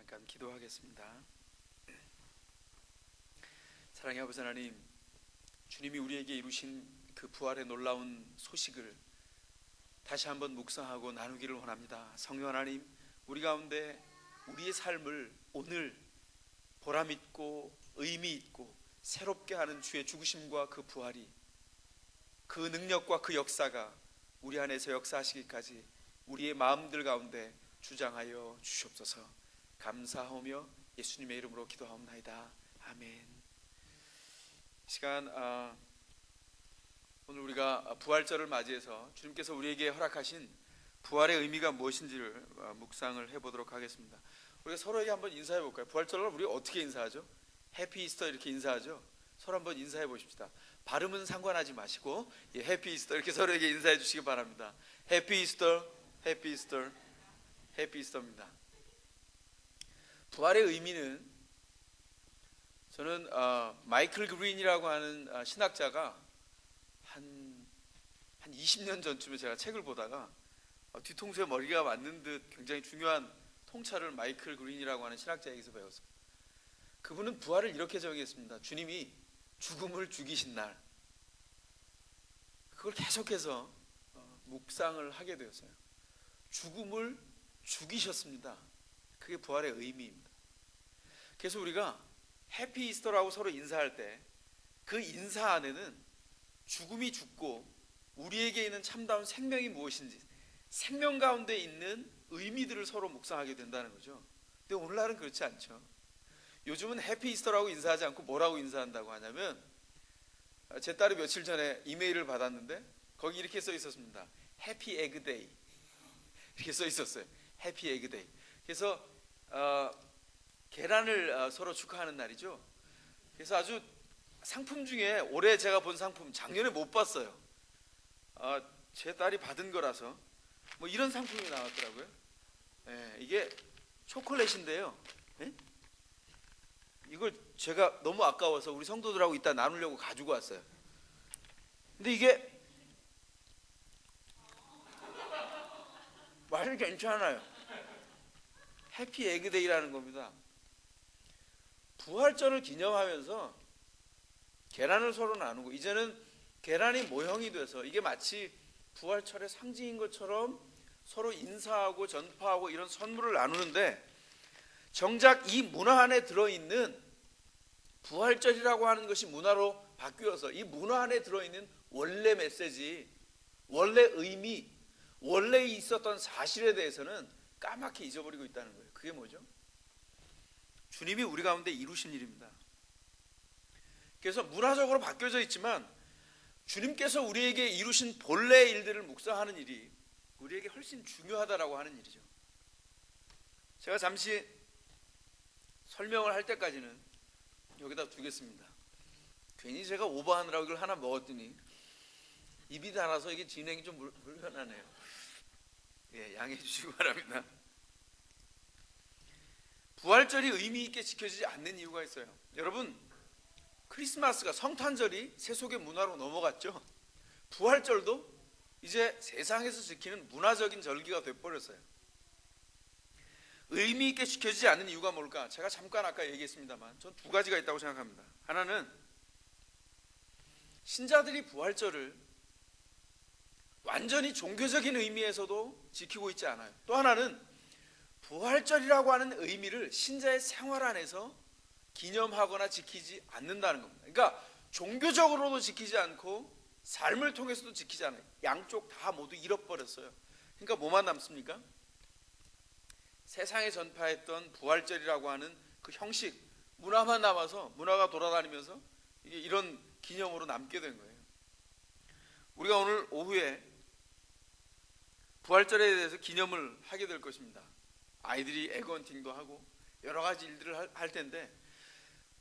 잠깐 기도하겠습니다. 사랑의 아버지 하나님, 주님이 우리에게 이루신 그 부활의 놀라운 소식을 다시 한번 묵상하고 나누기를 원합니다. 성령 하나님, 우리 가운데 우리의 삶을 오늘 보람 있고 의미 있고 새롭게 하는 주의 죽으심과 그 부활이, 그 능력과 그 역사가 우리 안에서 역사하시기까지 우리의 마음들 가운데 주장하여 주시옵소서. 감사하며 예수님의 이름으로 기도하옵나이다. 아멘. 시간 오늘 우리가 부활절을 맞이해서 주님께서 우리에게 허락하신 부활의 의미가 무엇인지를 묵상을 해보도록 하겠습니다. 우리가 서로에게 한번 인사해 볼까요? 부활절을 우리 어떻게 인사하죠? 해피 이스터 이렇게 인사하죠? 서로 한번 인사해 보십시다. 발음은 상관하지 마시고 해피 이스터 이렇게 서로에게 인사해 주시기 바랍니다. 해피 이스터, 해피 이스터, 해피 이스터입니다. 부활의 의미는, 저는 마이클 그린이라고 하는 신학자가 한 20년 전쯤에 제가 책을 보다가 뒤통수에 머리가 맞는 듯 굉장히 중요한 통찰을 마이클 그린이라고 하는 신학자에게서 배웠어요. 그분은 부활을 이렇게 정의했습니다. 주님이 죽음을 죽이신 날, 그걸 계속해서 묵상을 하게 되었어요. 죽음을 죽이셨습니다. 그게 부활의 의미입니다. 그래서 우리가 해피 이스터라고 서로 인사할 때 그 인사 안에는 죽음이 죽고 우리에게 있는 참다운 생명이 무엇인지, 생명 가운데 있는 의미들을 서로 묵상하게 된다는 거죠. 근데 오늘날은 그렇지 않죠. 요즘은 해피 이스터라고 인사하지 않고 뭐라고 인사한다고 하냐면, 제 딸이 며칠 전에 이메일을 받았는데 거기 이렇게 써 있었습니다. 해피 에그 데이 이렇게 써 있었어요. 해피 에그 데이. 그래서 계란을 서로 축하하는 날이죠. 그래서 아주 상품 중에 올해 제가 본 상품, 작년에 못 봤어요. 제 딸이 받은 거라서 뭐 이런 상품이 나왔더라고요. 이게 초콜릿인데요. 이걸 제가 너무 아까워서 우리 성도들하고 이따 나누려고 가지고 왔어요. 근데 이게 맛이 괜찮아요. 해피 에그데이라는 겁니다. 부활절을 기념하면서 계란을 서로 나누고, 이제는 계란이 모형이 돼서 이게 마치 부활절의 상징인 것처럼 서로 인사하고 전파하고 이런 선물을 나누는데, 정작 이 문화 안에 들어있는 부활절이라고 하는 것이 문화로 바뀌어서 이 문화 안에 들어있는 원래 메시지, 원래 의미, 원래 있었던 사실에 대해서는 까맣게 잊어버리고 있다는 거예요. 그게 뭐죠? 주님이 우리 가운데 이루신 일입니다. 그래서 문화적으로 바뀌어져 있지만 주님께서 우리에게 이루신 본래의 일들을 묵상하는 일이 우리에게 훨씬 중요하다라고 하는 일이죠. 제가 잠시 설명을 할 때까지는 여기다 두겠습니다. 괜히 제가 오버하느라고 이걸 하나 먹었더니 입이 닳아서 이게 진행이 좀 불편하네요. 양해해 주시기 바랍니다. 부활절이 의미 있게 지켜지지 않는 이유가 있어요. 여러분, 크리스마스가, 성탄절이 세속의 문화로 넘어갔죠. 부활절도 이제 세상에서 지키는 문화적인 절기가 돼버렸어요. 의미 있게 지켜지지 않는 이유가 뭘까? 제가 잠깐 아까 얘기했습니다만 전 두 가지가 있다고 생각합니다. 하나는 신자들이 부활절을 완전히 종교적인 의미에서도 지키고 있지 않아요. 또 하나는 부활절이라고 하는 의미를 신자의 생활 안에서 기념하거나 지키지 않는다는 겁니다. 그러니까 종교적으로도 지키지 않고 삶을 통해서도 지키지 않아요. 양쪽 다 모두 잃어버렸어요. 그러니까 뭐만 남습니까? 세상에 전파했던 부활절이라고 하는 그 형식, 문화만 남아서, 문화가 돌아다니면서 이게 이런 기념으로 남게 된 거예요. 우리가 오늘 오후에 부활절에 대해서 기념을 하게 될 것입니다. 아이들이 에그헌팅도 하고 여러 가지 일들을 할 텐데,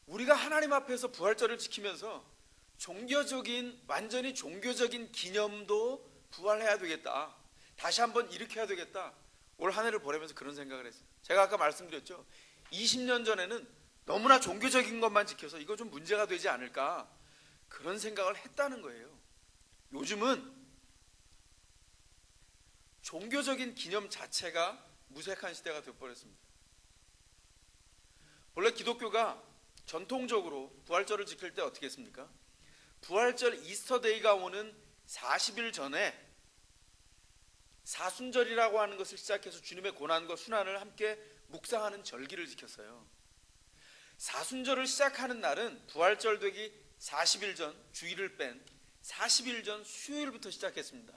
우리가 하나님 앞에서 부활절을 지키면서 완전히 종교적인 기념도 부활해야 되겠다, 다시 한번 일으켜야 되겠다, 올 한 해를 보내면서 그런 생각을 했어요. 제가 아까 말씀드렸죠. 20년 전에는 너무나 종교적인 것만 지켜서 이거 좀 문제가 되지 않을까, 그런 생각을 했다는 거예요. 요즘은 종교적인 기념 자체가 무색한 시대가 되어버렸습니다. 원래 기독교가 전통적으로 부활절을 지킬 때 어떻게 했습니까? 부활절 이스터데이가 오는 40일 전에 사순절이라고 하는 것을 시작해서 주님의 고난과 순환을 함께 묵상하는 절기를 지켰어요. 사순절을 시작하는 날은 부활절 되기 40일 전, 주일을 뺀 40일 전 수요일부터 시작했습니다.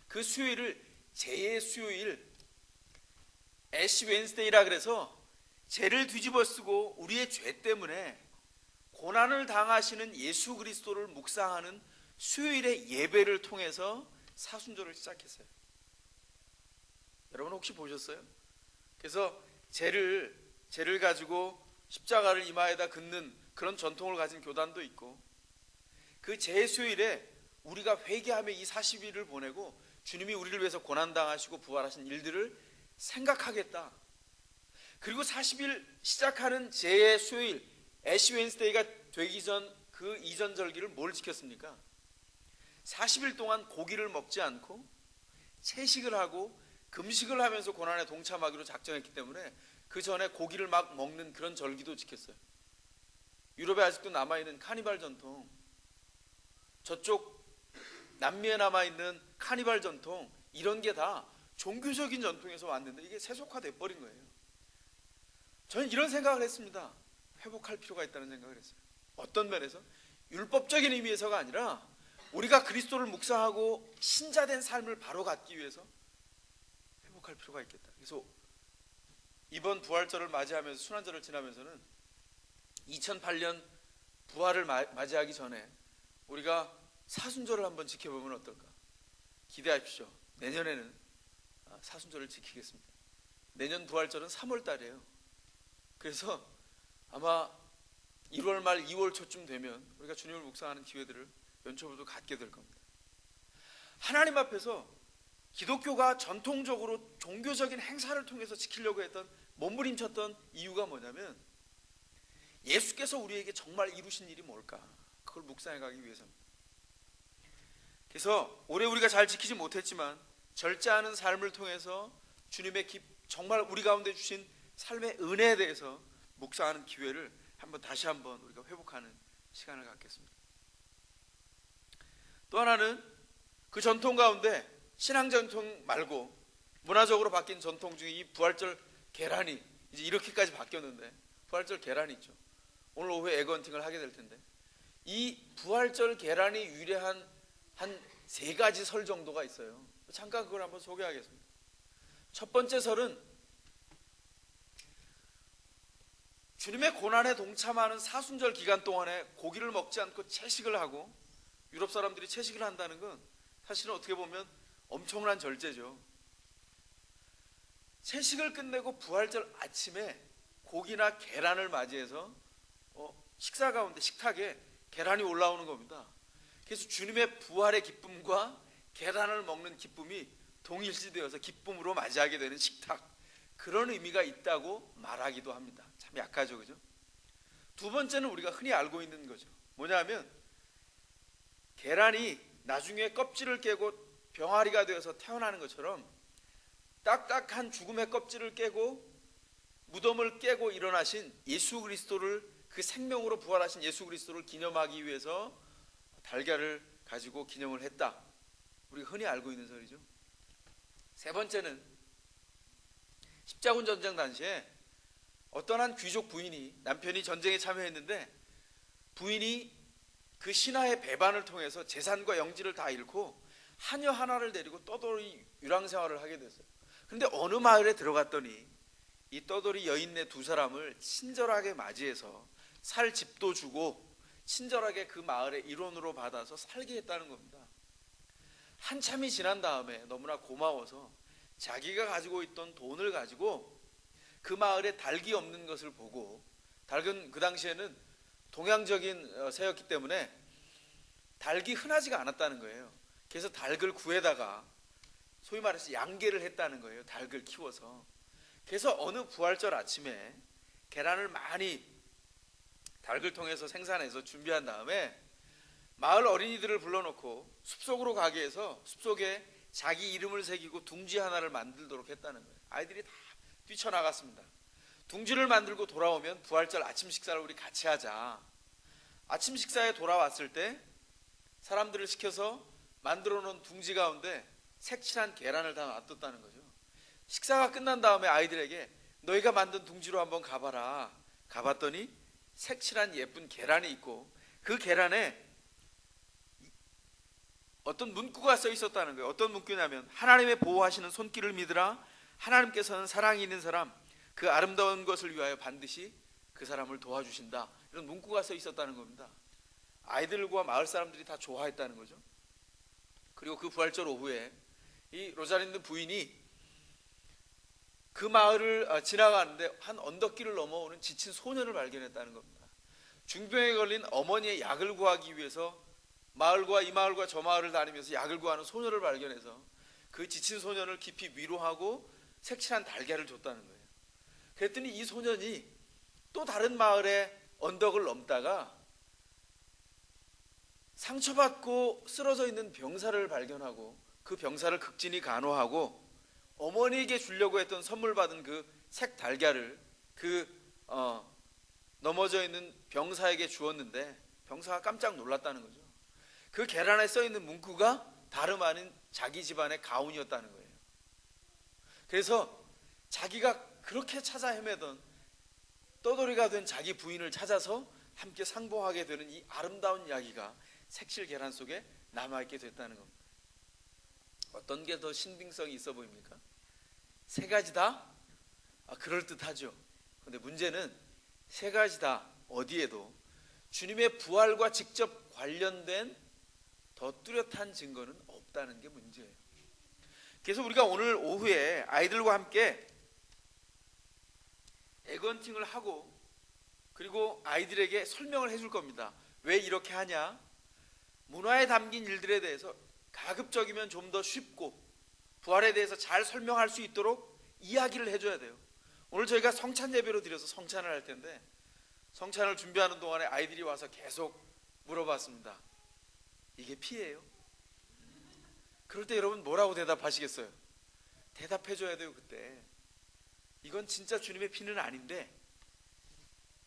그 수요일을 죄의 수요일, 애쉬 웬스데이라 그래서 죄를 뒤집어 쓰고 우리의 죄 때문에 고난을 당하시는 예수 그리스도를 묵상하는 수요일의 예배를 통해서 사순절을 시작했어요. 여러분 혹시 보셨어요? 그래서 죄를 가지고 십자가를 이마에다 긋는 그런 전통을 가진 교단도 있고, 그 제 수요일에 우리가 회개하며 이 40일을 보내고 주님이 우리를 위해서 고난당하시고 부활하신 일들을 생각하겠다. 그리고 40일 시작하는 제 수요일 애쉬 웬스데이가 되기 전 그 이전 절기를 뭘 지켰습니까? 40일 동안 고기를 먹지 않고 채식을 하고 금식을 하면서 고난에 동참하기로 작정했기 때문에 그 전에 고기를 막 먹는 그런 절기도 지켰어요. 유럽에 아직도 남아있는 카니발 전통, 저쪽 남미에 남아있는 카니발 전통, 이런 게 다 종교적인 전통에서 왔는데 이게 세속화돼 버린 거예요. 저는 이런 생각을 했습니다. 회복할 필요가 있다는 생각을 했어요. 어떤 면에서? 율법적인 의미에서가 아니라 우리가 그리스도를 묵상하고 신자된 삶을 바로 갖기 위해서 회복할 필요가 있겠다. 그래서 이번 부활절을 맞이하면서 순환절을 지나면서는 2008년 부활을 맞이하기 전에 우리가 사순절을 한번 지켜보면 어떨까? 기대하십시오. 내년에는 사순절을 지키겠습니다. 내년 부활절은 3월 달이에요. 그래서 아마 1월 말 2월 초쯤 되면 우리가 주님을 묵상하는 기회들을 연초부터 갖게 될 겁니다. 하나님 앞에서 기독교가 전통적으로 종교적인 행사를 통해서 지키려고 했던, 몸부림쳤던 이유가 뭐냐면 예수께서 우리에게 정말 이루신 일이 뭘까? 그걸 묵상해 가기 위해서입니다. 그래서 올해 우리가 잘 지키지 못했지만 절제하는 삶을 통해서 주님의 정말 우리 가운데 주신 삶의 은혜에 대해서 묵상하는 기회를 다시 한번 우리가 회복하는 시간을 갖겠습니다. 또 하나는 그 전통 가운데 신앙 전통 말고 문화적으로 바뀐 전통 중에 이 부활절 계란이 이제 이렇게까지 바뀌었는데, 부활절 계란이 있죠. 오늘 오후에 에그헌팅을 하게 될 텐데 이 부활절 계란이 유래한 한 3가지 설 정도가 있어요. 잠깐 그걸 한번 소개하겠습니다. 첫 번째 설은 주님의 고난에 동참하는 사순절 기간 동안에 고기를 먹지 않고 채식을 하고, 유럽 사람들이 채식을 한다는 건 사실은 어떻게 보면 엄청난 절제죠. 채식을 끝내고 부활절 아침에 고기나 계란을 맞이해서 식사 가운데 식탁에 계란이 올라오는 겁니다. 그래서 주님의 부활의 기쁨과 계란을 먹는 기쁨이 동일시되어서 기쁨으로 맞이하게 되는 식탁, 그런 의미가 있다고 말하기도 합니다. 참 약하죠, 그죠? 두 번째는 우리가 흔히 알고 있는 거죠. 뭐냐면 계란이 나중에 껍질을 깨고 병아리가 되어서 태어나는 것처럼 딱딱한 죽음의 껍질을 깨고 무덤을 깨고 일어나신 예수 그리스도를, 그 생명으로 부활하신 예수 그리스도를 기념하기 위해서 달걀을 가지고 기념을 했다. 우리가 흔히 알고 있는 설이죠. 세 번째는 십자군 전쟁 당시에 어떤 한 귀족 부인이, 남편이 전쟁에 참여했는데 부인이 그 신하의 배반을 통해서 재산과 영지를 다 잃고 하녀 하나를 데리고 떠돌이 유랑 생활을 하게 됐어요. 그런데 어느 마을에 들어갔더니 이 떠돌이 여인네 2사람을 친절하게 맞이해서 살 집도 주고 친절하게 그 마을의 일원으로 받아서 살게 했다는 겁니다. 한참이 지난 다음에 너무나 고마워서 자기가 가지고 있던 돈을 가지고 그 마을에 닭이 없는 것을 보고, 닭은 그 당시에는 동양적인 새였기 때문에 닭이 흔하지가 않았다는 거예요. 그래서 닭을 구해다가 소위 말해서 양계를 했다는 거예요. 닭을 키워서. 그래서 어느 부활절 아침에 계란을 많이 닭을 통해서 생산해서 준비한 다음에 마을 어린이들을 불러놓고 숲속으로 가게 해서 숲속에 자기 이름을 새기고 둥지 하나를 만들도록 했다는 거예요. 아이들이 다 뛰쳐나갔습니다. 둥지를 만들고 돌아오면 부활절 아침 식사를 우리 같이 하자. 아침 식사에 돌아왔을 때 사람들을 시켜서 만들어 놓은 둥지 가운데 색칠한 계란을 다 놔뒀다는 거죠. 식사가 끝난 다음에 아이들에게 너희가 만든 둥지로 한번 가봐라. 가봤더니 색칠한 예쁜 계란이 있고 그 계란에 어떤 문구가 써 있었다는 거예요. 어떤 문구냐면 하나님의 보호하시는 손길을 믿으라. 하나님께서는 사랑이 있는 사람, 그 아름다운 것을 위하여 반드시 그 사람을 도와주신다. 이런 문구가 써 있었다는 겁니다. 아이들과 마을 사람들이 다 좋아했다는 거죠. 그리고 그 부활절 오후에 이 로잘린드 부인이 그 마을을 지나가는데 한 언덕길을 넘어오는 지친 소년을 발견했다는 겁니다. 중병에 걸린 어머니의 약을 구하기 위해서 마을과 이 마을과 저 마을을 다니면서 약을 구하는 소년을 발견해서 그 지친 소년을 깊이 위로하고 색칠한 달걀을 줬다는 거예요. 그랬더니 이 소년이 또 다른 마을의 언덕을 넘다가 상처받고 쓰러져 있는 병사를 발견하고 그 병사를 극진히 간호하고 어머니에게 주려고 했던 선물 받은 그 색 달걀을 넘어져 있는 병사에게 주었는데 병사가 깜짝 놀랐다는 거죠. 그 계란에 써 있는 문구가 다름 아닌 자기 집안의 가훈이었다는 거예요. 그래서 자기가 그렇게 찾아 헤매던 떠돌이가 된 자기 부인을 찾아서 함께 상봉하게 되는 이 아름다운 이야기가 색칠 계란 속에 남아있게 됐다는 겁니다. 어떤 게 더 신빙성이 있어 보입니까? 세 가지 다 그럴듯하죠. 그런데 문제는 세 가지 다 어디에도 주님의 부활과 직접 관련된 더 뚜렷한 증거는 없다는 게 문제예요. 그래서 우리가 오늘 오후에 아이들과 함께 에건팅을 하고 그리고 아이들에게 설명을 해줄 겁니다. 왜 이렇게 하냐? 문화에 담긴 일들에 대해서 가급적이면 좀 더 쉽고 부활에 대해서 잘 설명할 수 있도록 이야기를 해줘야 돼요. 오늘 저희가 성찬 예배로 드려서 성찬을 할 텐데 성찬을 준비하는 동안에 아이들이 와서 계속 물어봤습니다. 이게 피예요? 그럴 때 여러분 뭐라고 대답하시겠어요? 대답해줘야 돼요. 그때 이건 진짜 주님의 피는 아닌데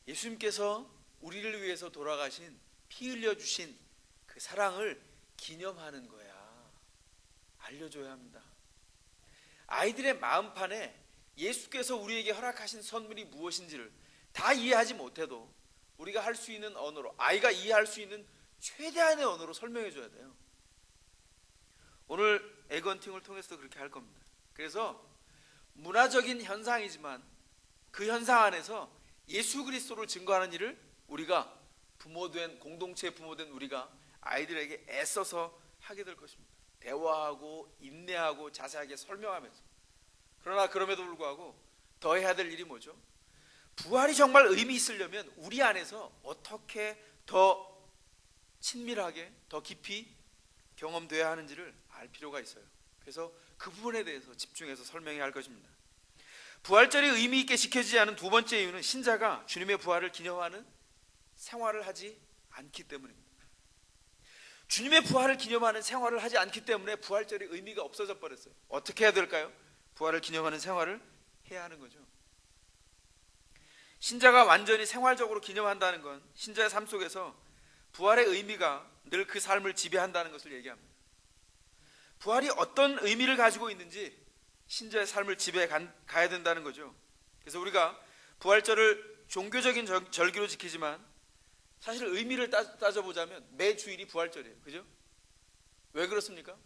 예수님께서 우리를 위해서 돌아가신 피 흘려주신 그 사랑을 기념하는 거야. 알려줘야 합니다. 아이들의 마음판에 예수께서 우리에게 허락하신 선물이 무엇인지를 다 이해하지 못해도 우리가 할 수 있는 언어로, 아이가 이해할 수 있는 최대한의 언어로 설명해 줘야 돼요. 오늘 에건팅을 통해서도 그렇게 할 겁니다. 그래서 문화적인 현상이지만 그 현상 안에서 예수 그리스도를 증거하는 일을 우리가 부모된, 공동체 부모된 우리가 아이들에게 애써서 하게 될 것입니다. 대화하고 인내하고 자세하게 설명하면서. 그러나 그럼에도 불구하고 더 해야 될 일이 뭐죠? 부활이 정말 의미 있으려면 우리 안에서 어떻게 더 친밀하게 더 깊이 경험돼야 하는지를 알 필요가 있어요. 그래서 그 부분에 대해서 집중해서 설명해야 할 것입니다. 부활절이 의미 있게 지켜지지 않은 두 번째 이유는 신자가 주님의 부활을 기념하는 생활을 하지 않기 때문입니다. 주님의 부활을 기념하는 생활을 하지 않기 때문에 부활절이 의미가 없어져 버렸어요. 어떻게 해야 될까요? 부활을 기념하는 생활을 해야 하는 거죠. 신자가 완전히 생활적으로 기념한다는 건 신자의 삶 속에서 부활의 의미가 늘 그 삶을 지배한다는 것을 얘기합니다. 부활이 어떤 의미를 가지고 있는지 신자의 삶을 지배해 가야 된다는 거죠. 그래서 우리가 부활절을 종교적인 절기로 지키지만 사실 의미를 따져보자면 매 주일이 부활절이에요. 그죠? 왜 그렇습니까?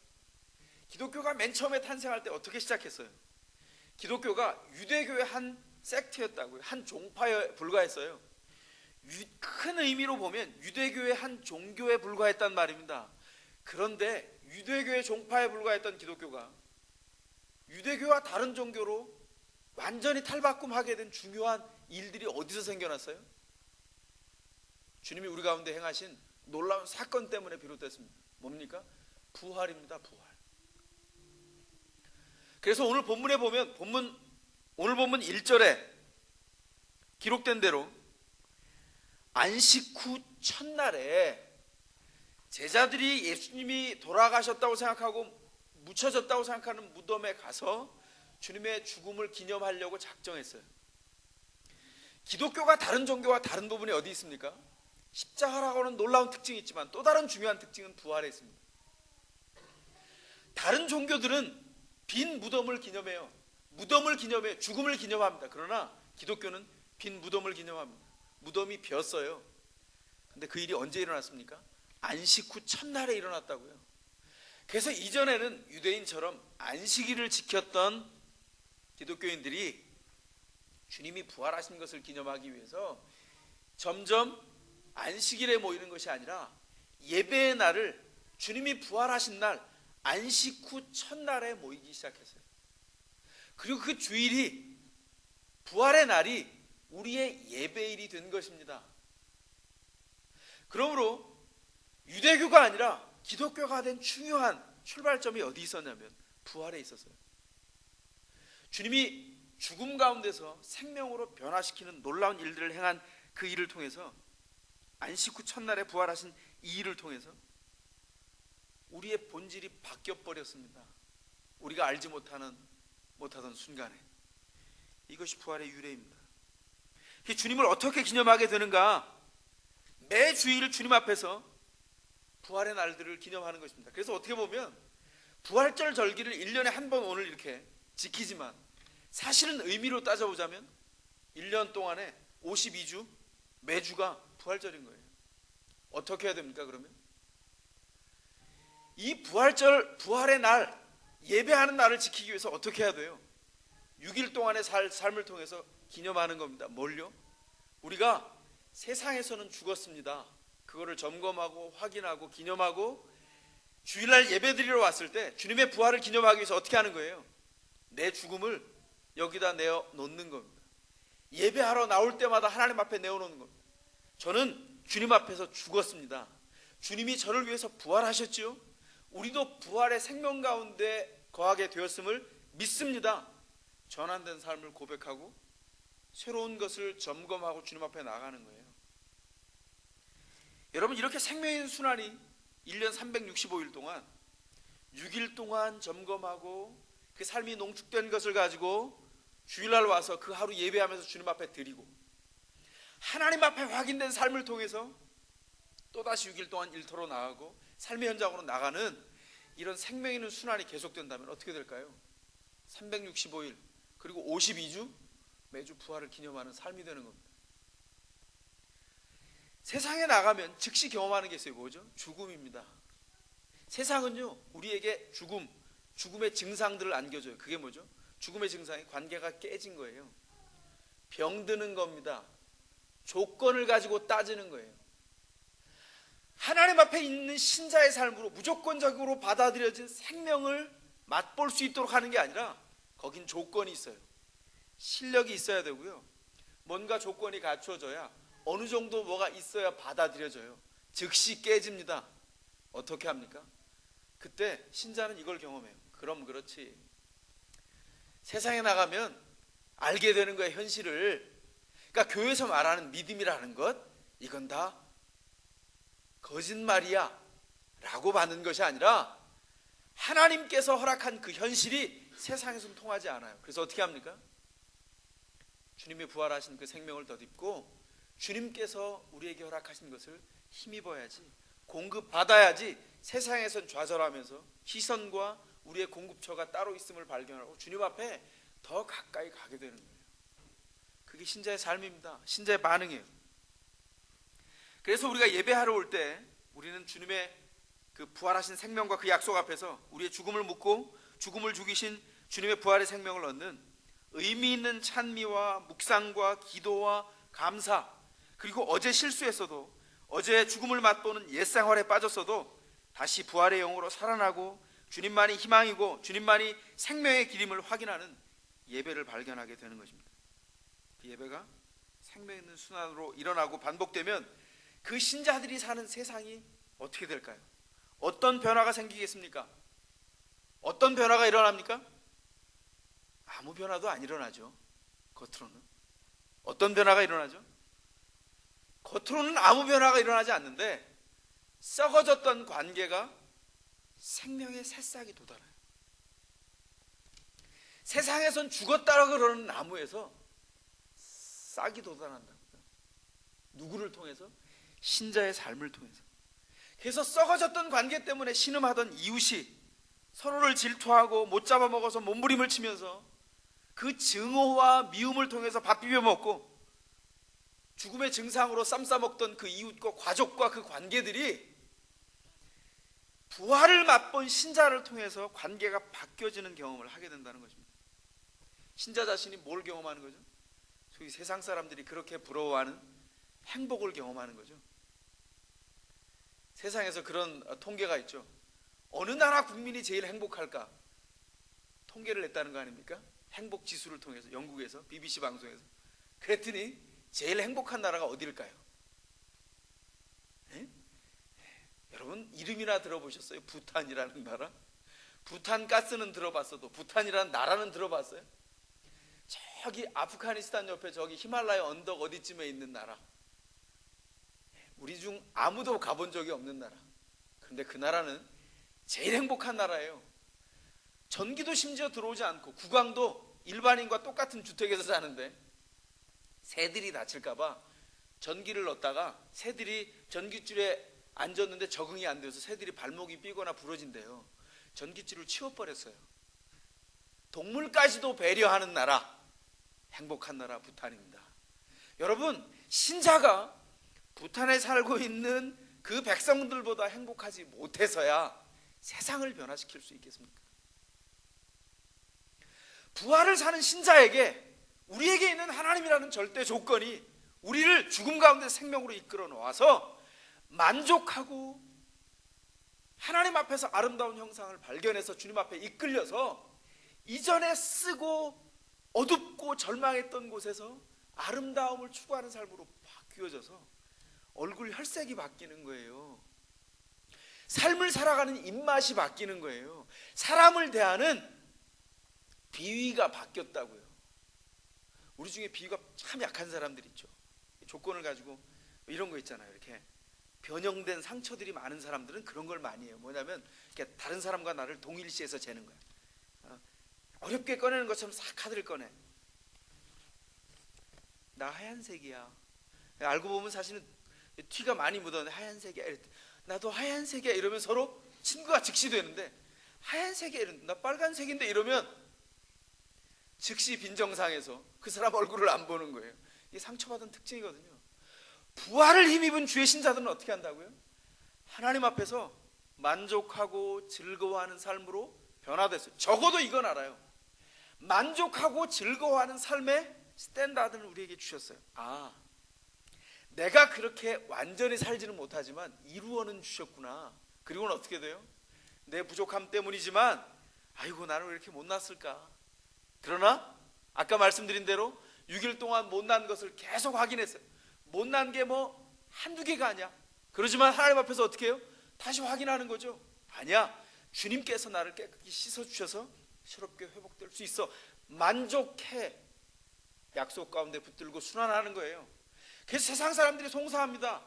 기독교가 맨 처음에 탄생할 때 어떻게 시작했어요? 기독교가 유대교의 한 섹트였다고요. 한 종파에 불과했어요. 큰 의미로 보면 유대교의 한 종교에 불과했단 말입니다. 그런데 유대교의 종파에 불과했던 기독교가 유대교와 다른 종교로 완전히 탈바꿈하게 된 중요한 일들이 어디서 생겨났어요? 주님이 우리 가운데 행하신 놀라운 사건 때문에 비롯됐습니다. 뭡니까? 부활입니다. 부활. 그래서 오늘 본문에 보면 오늘 본문 1절에 기록된 대로 안식 후 첫날에 제자들이 예수님이 돌아가셨다고 생각하고 묻혀졌다고 생각하는 무덤에 가서 주님의 죽음을 기념하려고 작정했어요. 기독교가 다른 종교와 다른 부분이 어디 있습니까? 십자가라고 하는 놀라운 특징이 있지만 또 다른 중요한 특징은 부활에 있습니다. 다른 종교들은 빈 무덤을 기념해요. 무덤을 기념해 죽음을 기념합니다. 그러나 기독교는 빈 무덤을 기념합니다. 무덤이 비었어요. 근데 그 일이 언제 일어났습니까? 안식 후 첫날에 일어났다고요. 그래서 이전에는 유대인처럼 안식일을 지켰던 기독교인들이 주님이 부활하신 것을 기념하기 위해서 점점 안식일에 모이는 것이 아니라 예배의 날을 주님이 부활하신 날 안식 후 첫날에 모이기 시작했어요. 그리고 그 주일이 부활의 날이 우리의 예배일이 된 것입니다. 그러므로 유대교가 아니라 기독교가 된 중요한 출발점이 어디 있었냐면 부활에 있었어요. 주님이 죽음 가운데서 생명으로 변화시키는 놀라운 일들을 행한 그 일을 통해서 안식 후 첫날에 부활하신 이 일을 통해서 우리의 본질이 바뀌어버렸습니다. 우리가 알지 못하던 순간에. 이것이 부활의 유래입니다. 주님을 어떻게 기념하게 되는가? 매 주일 주님 앞에서 부활의 날들을 기념하는 것입니다. 그래서 어떻게 보면 부활절 절기를 1년에 한 번 오늘 이렇게 지키지만 사실은 의미로 따져보자면 1년 동안에 52주 매주가 부활절인 거예요. 어떻게 해야 됩니까 그러면? 이 부활절, 부활의 날, 예배하는 날을 지키기 위해서 어떻게 해야 돼요? 6일 동안의 삶을 통해서 기념하는 겁니다. 뭘요? 우리가 세상에서는 죽었습니다. 그거를 점검하고 확인하고 기념하고 주일날 예배드리러 왔을 때 주님의 부활을 기념하기 위해서 어떻게 하는 거예요? 내 죽음을 여기다 내어 놓는 겁니다. 예배하러 나올 때마다 하나님 앞에 내어놓는 겁니다. 저는 주님 앞에서 죽었습니다. 주님이 저를 위해서 부활하셨지요. 우리도 부활의 생명 가운데 거하게 되었음을 믿습니다. 전환된 삶을 고백하고 새로운 것을 점검하고 주님 앞에 나가는 거예요. 여러분, 이렇게 생명의 순환이 1년 365일 동안 6일 동안 점검하고 그 삶이 농축된 것을 가지고 주일날 와서 그 하루 예배하면서 주님 앞에 드리고 하나님 앞에 확인된 삶을 통해서 또다시 6일 동안 일터로 나가고 삶의 현장으로 나가는 이런 생명 있는 순환이 계속된다면 어떻게 될까요? 365일 그리고 52주 매주 부활을 기념하는 삶이 되는 겁니다. 세상에 나가면 즉시 경험하는 게 있어요. 뭐죠? 죽음입니다. 세상은요 우리에게 죽음의 증상들을 안겨줘요. 그게 뭐죠? 죽음의 증상이 관계가 깨진 거예요. 병드는 겁니다. 조건을 가지고 따지는 거예요. 하나님 앞에 있는 신자의 삶으로 무조건적으로 받아들여진 생명을 맛볼 수 있도록 하는 게 아니라 거긴 조건이 있어요. 실력이 있어야 되고요. 뭔가 조건이 갖춰져야 어느 정도 뭐가 있어야 받아들여져요. 즉시 깨집니다. 어떻게 합니까? 그때 신자는 이걸 경험해요. 그럼 그렇지. 세상에 나가면 알게 되는 거예요, 현실을. 그러니까 교회에서 말하는 믿음이라는 것, 이건 다 거짓말이야 라고 받는 것이 아니라 하나님께서 허락한 그 현실이 세상에서는 통하지 않아요. 그래서 어떻게 합니까? 주님이 부활하신 그 생명을 덧입고 주님께서 우리에게 허락하신 것을 힘입어야지, 공급받아야지 세상에선 좌절하면서 시선과 우리의 공급처가 따로 있음을 발견하고 주님 앞에 더 가까이 가게 되는 거예요. 그게 신자의 삶입니다. 신자의 반응이에요. 그래서 우리가 예배하러 올 때 우리는 주님의 그 부활하신 생명과 그 약속 앞에서 우리의 죽음을 묻고 죽음을 죽이신 주님의 부활의 생명을 얻는 의미 있는 찬미와 묵상과 기도와 감사, 그리고 어제 실수했어도, 어제 죽음을 맛보는 옛생활에 빠졌어도 다시 부활의 영으로 살아나고 주님만이 희망이고 주님만이 생명의 길임을 확인하는 예배를 발견하게 되는 것입니다. 그 예배가 생명 있는 순환으로 일어나고 반복되면 그 신자들이 사는 세상이 어떻게 될까요? 어떤 변화가 생기겠습니까? 어떤 변화가 일어납니까? 아무 변화도 안 일어나죠. 겉으로는. 어떤 변화가 일어나죠? 겉으로는 아무 변화가 일어나지 않는데 썩어졌던 관계가 생명의 새싹이 돋아나요. 세상에선 죽었다고 그러는 나무에서 싹이 돋아난다고요. 누구를 통해서? 신자의 삶을 통해서. 그래서 썩어졌던 관계 때문에 신음하던 이웃이 서로를 질투하고 못 잡아먹어서 몸부림을 치면서 그 증오와 미움을 통해서 밥 비벼 먹고 죽음의 증상으로 쌈 싸먹던 그 이웃과 가족과 그 관계들이 부활을 맛본 신자를 통해서 관계가 바뀌어지는 경험을 하게 된다는 것입니다. 신자 자신이 뭘 경험하는 거죠? 소위 세상 사람들이 그렇게 부러워하는 행복을 경험하는 거죠. 세상에서 그런 통계가 있죠. 어느 나라 국민이 제일 행복할까? 통계를 냈다는 거 아닙니까? 행복 지수를 통해서, 영국에서 BBC 방송에서. 그랬더니 제일 행복한 나라가 어딜까요? 네? 여러분 이름이나 들어보셨어요? 부탄이라는 나라? 부탄 가스는 들어봤어도 부탄이라는 나라는 들어봤어요? 저기 아프가니스탄 옆에 저기 히말라야 언덕 어디쯤에 있는 나라. 우리 중 아무도 가본 적이 없는 나라. 그런데 그 나라는 제일 행복한 나라예요. 전기도 심지어 들어오지 않고 구강도 일반인과 똑같은 주택에서 사는데 새들이 다칠까봐 전기를 넣었다가 새들이 전기줄에 앉았는데 적응이 안 돼서 새들이 발목이 삐거나 부러진대요. 전기줄을 치워버렸어요. 동물까지도 배려하는 나라, 행복한 나라 부탄입니다. 여러분, 신자가 부탄에 살고 있는 그 백성들보다 행복하지 못해서야 세상을 변화시킬 수 있겠습니까? 부활을 사는 신자에게 우리에게 있는 하나님이라는 절대 조건이 우리를 죽음 가운데 생명으로 이끌어 놓아서 만족하고 하나님 앞에서 아름다운 형상을 발견해서 주님 앞에 이끌려서 이전에 쓰고 어둡고 절망했던 곳에서 아름다움을 추구하는 삶으로 바뀌어져서 얼굴 혈색이 바뀌는 거예요. 삶을 살아가는 입맛이 바뀌는 거예요. 사람을 대하는 비위가 바뀌었다고요. 우리 중에 비위가 참 약한 사람들 있죠. 조건을 가지고 이런 거 있잖아요. 이렇게 변형된 상처들이 많은 사람들은 그런 걸 많이 해요. 뭐냐면 이렇게 다른 사람과 나를 동일시해서 재는 거야. 어렵게 꺼내는 것처럼 싹 카드를 꺼내. 나 하얀색이야. 알고 보면 사실은 티가 많이 묻었는데 하얀색이야. 나도 하얀색이야. 이러면 서로 친구가 즉시 되는데 하얀색이야. 나 빨간색인데 이러면 즉시 빈정상해서 그 사람 얼굴을 안 보는 거예요. 이게 상처받은 특징이거든요. 부활을 힘입은 주의 신자들은 어떻게 한다고요? 하나님 앞에서 만족하고 즐거워하는 삶으로 변화됐어요. 적어도 이건 알아요. 만족하고 즐거워하는 삶의 스탠다드를 우리에게 주셨어요. 아, 내가 그렇게 완전히 살지는 못하지만 이루어는 주셨구나. 그리고는 어떻게 돼요? 내 부족함 때문이지만 아이고 나는 왜 이렇게 못났을까? 그러나 아까 말씀드린 대로 6일 동안 못난 것을 계속 확인했어요. 못난 게 뭐 한두 개가 아니야. 그러지만 하나님 앞에서 어떻게 해요? 다시 확인하는 거죠. 아니야, 주님께서 나를 깨끗이 씻어주셔서 새롭게 회복될 수 있어. 만족해. 약속 가운데 붙들고 순환하는 거예요. 그래서 세상 사람들이 송사합니다.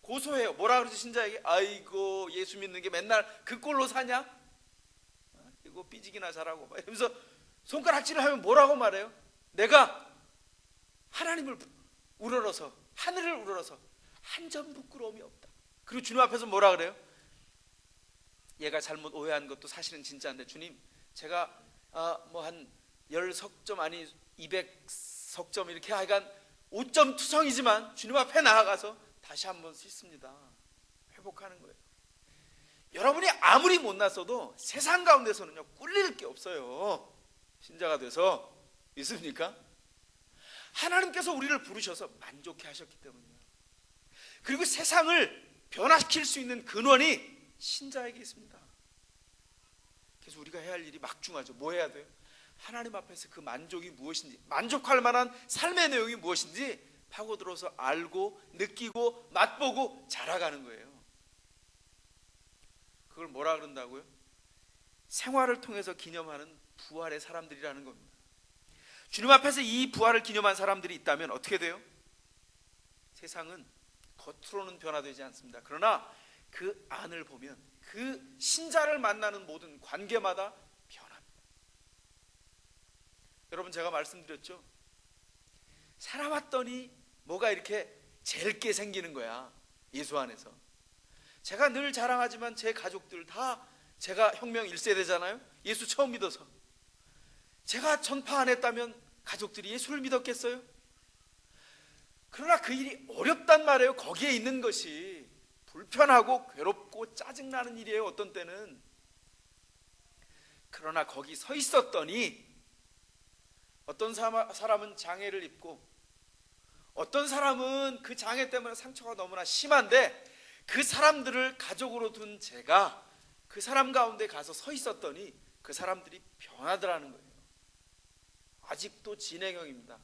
고소해요. 뭐라 그러지 신자에게? 아이고 예수 믿는 게 맨날 그 꼴로 사냐? 이거 삐지기나 잘하고 막 이러면서 손가락질을 하면 뭐라고 말해요? 내가 하나님을 우러러서 하늘을 우러러서 한 점 부끄러움이 없다. 그리고 주님 앞에서 뭐라 그래요? 얘가 잘못 오해한 것도 사실은 진짜인데 주님 제가 뭐 한 10석점 아니 200석점 이렇게 하여간 5점 투성이지만 주님 앞에 나아가서 다시 한번 씻습니다. 회복하는 거예요. 여러분이 아무리 못났어도 세상 가운데서는요 꿀릴 게 없어요. 신자가 돼서. 믿습니까? 하나님께서 우리를 부르셔서 만족해 하셨기 때문이에요. 그리고 세상을 변화시킬 수 있는 근원이 신자에게 있습니다. 그래서 우리가 해야 할 일이 막중하죠. 뭐 해야 돼요? 하나님 앞에서 그 만족이 무엇인지, 만족할 만한 삶의 내용이 무엇인지 파고들어서 알고 느끼고 맛보고 자라가는 거예요. 그걸 뭐라 그런다고요? 생활을 통해서 기념하는 부활의 사람들이라는 겁니다. 주님 앞에서 이 부활을 기념한 사람들이 있다면 어떻게 돼요? 세상은 겉으로는 변화되지 않습니다. 그러나 그 안을 보면 그 신자를 만나는 모든 관계마다 변합니다. 여러분 제가 말씀드렸죠? 살아왔더니 뭐가 이렇게 재밌게 생기는 거야. 예수 안에서. 제가 늘 자랑하지만 제 가족들 다 제가 혁명 1세대잖아요. 예수 처음 믿어서. 제가 전파 안 했다면 가족들이 예수를 믿었겠어요? 그러나 그 일이 어렵단 말이에요. 거기에 있는 것이 불편하고 괴롭고 짜증나는 일이에요. 어떤 때는. 그러나 거기 서 있었더니 어떤 사람은 장애를 입고 어떤 사람은 그 장애 때문에 상처가 너무나 심한데 그 사람들을 가족으로 둔 제가 그 사람 가운데 가서 서 있었더니 그 사람들이 변하더라는 거예요. 아직도 진행형입니다.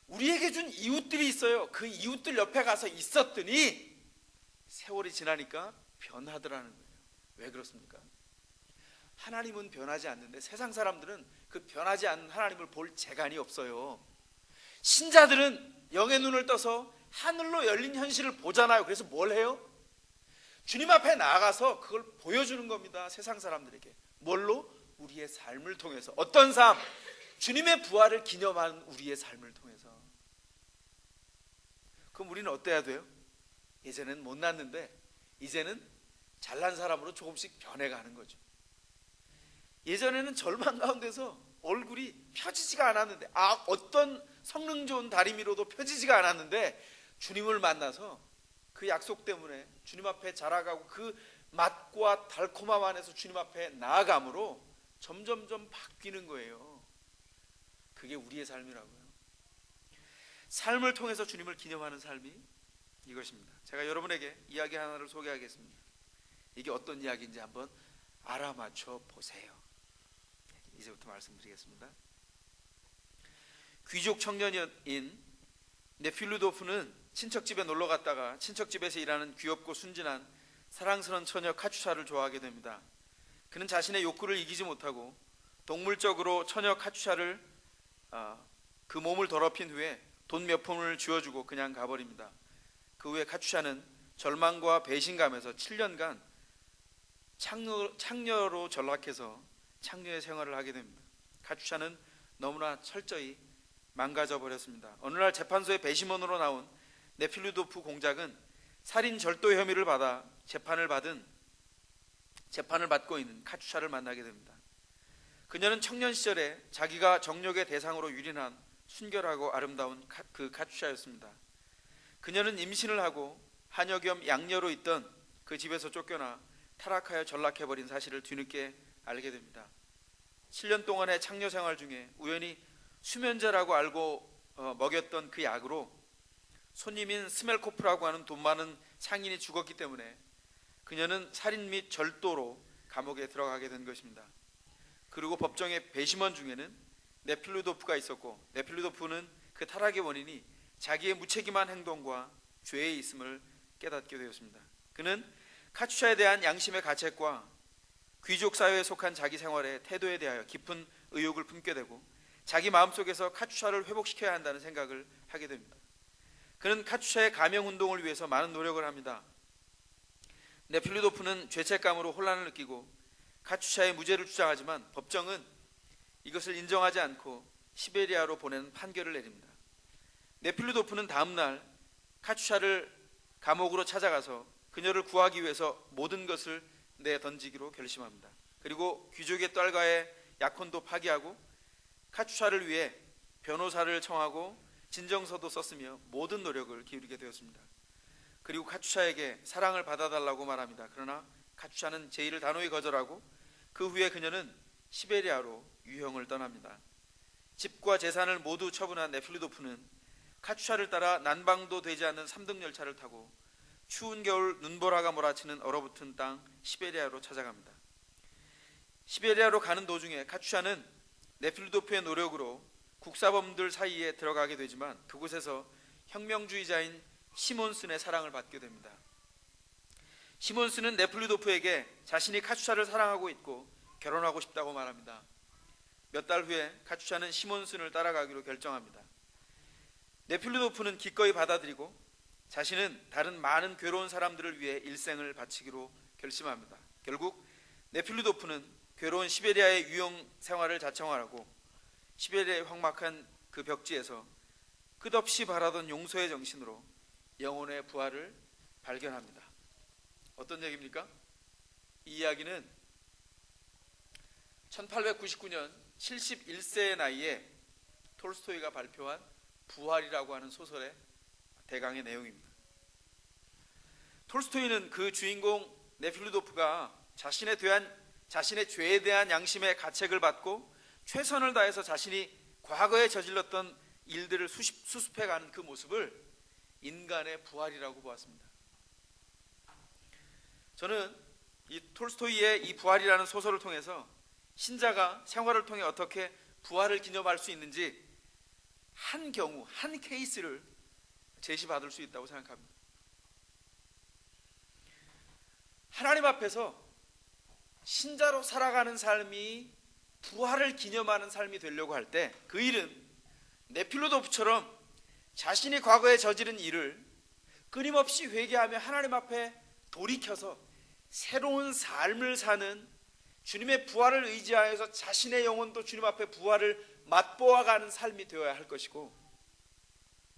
우리에게 준 이웃들이 있어요. 그 이웃들 옆에 가서 있었더니 세월이 지나니까 변하더라는 거예요. 왜 그렇습니까? 하나님은 변하지 않는데 세상 사람들은 그 변하지 않는 하나님을 볼 재간이 없어요. 신자들은 영의 눈을 떠서 하늘로 열린 현실을 보잖아요. 그래서 뭘 해요? 주님 앞에 나아가서 그걸 보여주는 겁니다. 세상 사람들에게. 뭘로? 우리의 삶을 통해서. 어떤 삶? 주님의 부활을 기념하는 우리의 삶을 통해서. 그럼 우리는 어때야 돼요? 예전에는 못났는데 이제는 잘난 사람으로 조금씩 변해가는 거죠. 예전에는 절망 가운데서 얼굴이 펴지지가 않았는데, 어떤 성능 좋은 다리미로도 펴지지가 않았는데 주님을 만나서 그 약속 때문에 주님 앞에 자라가고 그 맛과 달콤함 안에서 주님 앞에 나아감으로 점점점 바뀌는 거예요. 그게 우리의 삶이라고요. 삶을 통해서 주님을 기념하는 삶이 이것입니다. 제가 여러분에게 이야기 하나를 소개하겠습니다. 이게 어떤 이야기인지 한번 알아맞혀 보세요. 이제부터 말씀드리겠습니다. 귀족 청년인 네필루도프는 친척집에 놀러 갔다가 친척집에서 일하는 귀엽고 순진한 사랑스러운 처녀 카추샤를 좋아하게 됩니다. 그는 자신의 욕구를 이기지 못하고 동물적으로 처녀 카추샤를 그 몸을 더럽힌 후에 돈 몇 푼을 쥐어주고 그냥 가버립니다. 그 후에 카추샤는 절망과 배신감에서 7년간 창녀로 전락해서 창녀의 생활을 하게 됩니다. 카추샤는 너무나 철저히 망가져 버렸습니다. 어느 날 재판소에 배심원으로 나온 네필루도프 공작은 살인 절도 혐의를 받아 재판을 받고 있는 카추샤를 만나게 됩니다. 그녀는 청년 시절에 자기가 정력의 대상으로 유린한 순결하고 아름다운 그 카추샤였습니다. 그녀는 임신을 하고 하녀 겸 양녀로 있던 그 집에서 쫓겨나 타락하여 전락해버린 사실을 뒤늦게 알게 됩니다. 7년 동안의 창녀 생활 중에 우연히 수면제라고 알고 먹였던 그 약으로 손님인 스멜코프라고 하는 돈 많은 상인이 죽었기 때문에 그녀는 살인 및 절도로 감옥에 들어가게 된 것입니다. 그리고 법정의 배심원 중에는 네필루도프가 있었고, 네필루도프는 그 타락의 원인이 자기의 무책임한 행동과 죄에 있음을 깨닫게 되었습니다. 그는 카추샤에 대한 양심의 가책과 귀족 사회에 속한 자기 생활의 태도에 대하여 깊은 의욕을 품게 되고 자기 마음속에서 카추샤를 회복시켜야 한다는 생각을 하게 됩니다. 그는 카추샤의 가명 운동을 위해서 많은 노력을 합니다. 네필루도프는 죄책감으로 혼란을 느끼고 카추샤의 무죄를 주장하지만 법정은 이것을 인정하지 않고 시베리아로 보내는 판결을 내립니다. 네필루도프는 다음날 카추샤를 감옥으로 찾아가서 그녀를 구하기 위해서 모든 것을 내던지기로 결심합니다. 그리고 귀족의 딸과의 약혼도 파기하고 카추샤를 위해 변호사를 청하고 진정서도 썼으며 모든 노력을 기울이게 되었습니다. 그리고 카추샤에게 사랑을 받아달라고 말합니다. 그러나 카추샤는 제의를 단호히 거절하고 그 후에 그녀는 시베리아로 유형을 떠납니다. 집과 재산을 모두 처분한 네필루도프는 카추샤를 따라 난방도 되지 않는 3등 열차를 타고 추운 겨울 눈보라가 몰아치는 얼어붙은 땅 시베리아로 찾아갑니다. 시베리아로 가는 도중에 카추샤는 네필루도프의 노력으로 국사범들 사이에 들어가게 되지만 그곳에서 혁명주의자인 시몬슨의 사랑을 받게 됩니다. 시몬슨은 네필루도프에게 자신이 카추샤를 사랑하고 있고 결혼하고 싶다고 말합니다. 몇 달 후에 카추샤는 시몬슨을 따라가기로 결정합니다. 네필루도프는 기꺼이 받아들이고 자신은 다른 많은 괴로운 사람들을 위해 일생을 바치기로 결심합니다. 결국 네필루도프는 괴로운 시베리아의 유형 생활을 자청하고 시베리아의 험악한 그 벽지에서 끝없이 바라던 용서의 정신으로 영혼의 부활을 발견합니다. 어떤 얘기입니까? 이 이야기는 1899년 71세의 나이에 톨스토이가 발표한 부활이라고 하는 소설의 대강의 내용입니다. 톨스토이는 그 주인공 네필루도프가 자신의 죄에 대한 양심의 가책을 받고 최선을 다해서 자신이 과거에 저질렀던 일들을 수습해가는 그 모습을 인간의 부활이라고 보았습니다. 저는 이 톨스토이의 이 부활이라는 소설을 통해서 신자가 생활을 통해 어떻게 부활을 기념할 수 있는지 한 경우, 한 케이스를 제시받을 수 있다고 생각합니다. 하나님 앞에서 신자로 살아가는 삶이 부활을 기념하는 삶이 되려고 할 때 그 일은 네필루도프처럼 자신이 과거에 저지른 일을 끊임없이 회개하며 하나님 앞에 돌이켜서 새로운 삶을 사는 주님의 부활을 의지하여서 자신의 영혼도 주님 앞에 부활을 맛보아가는 삶이 되어야 할 것이고,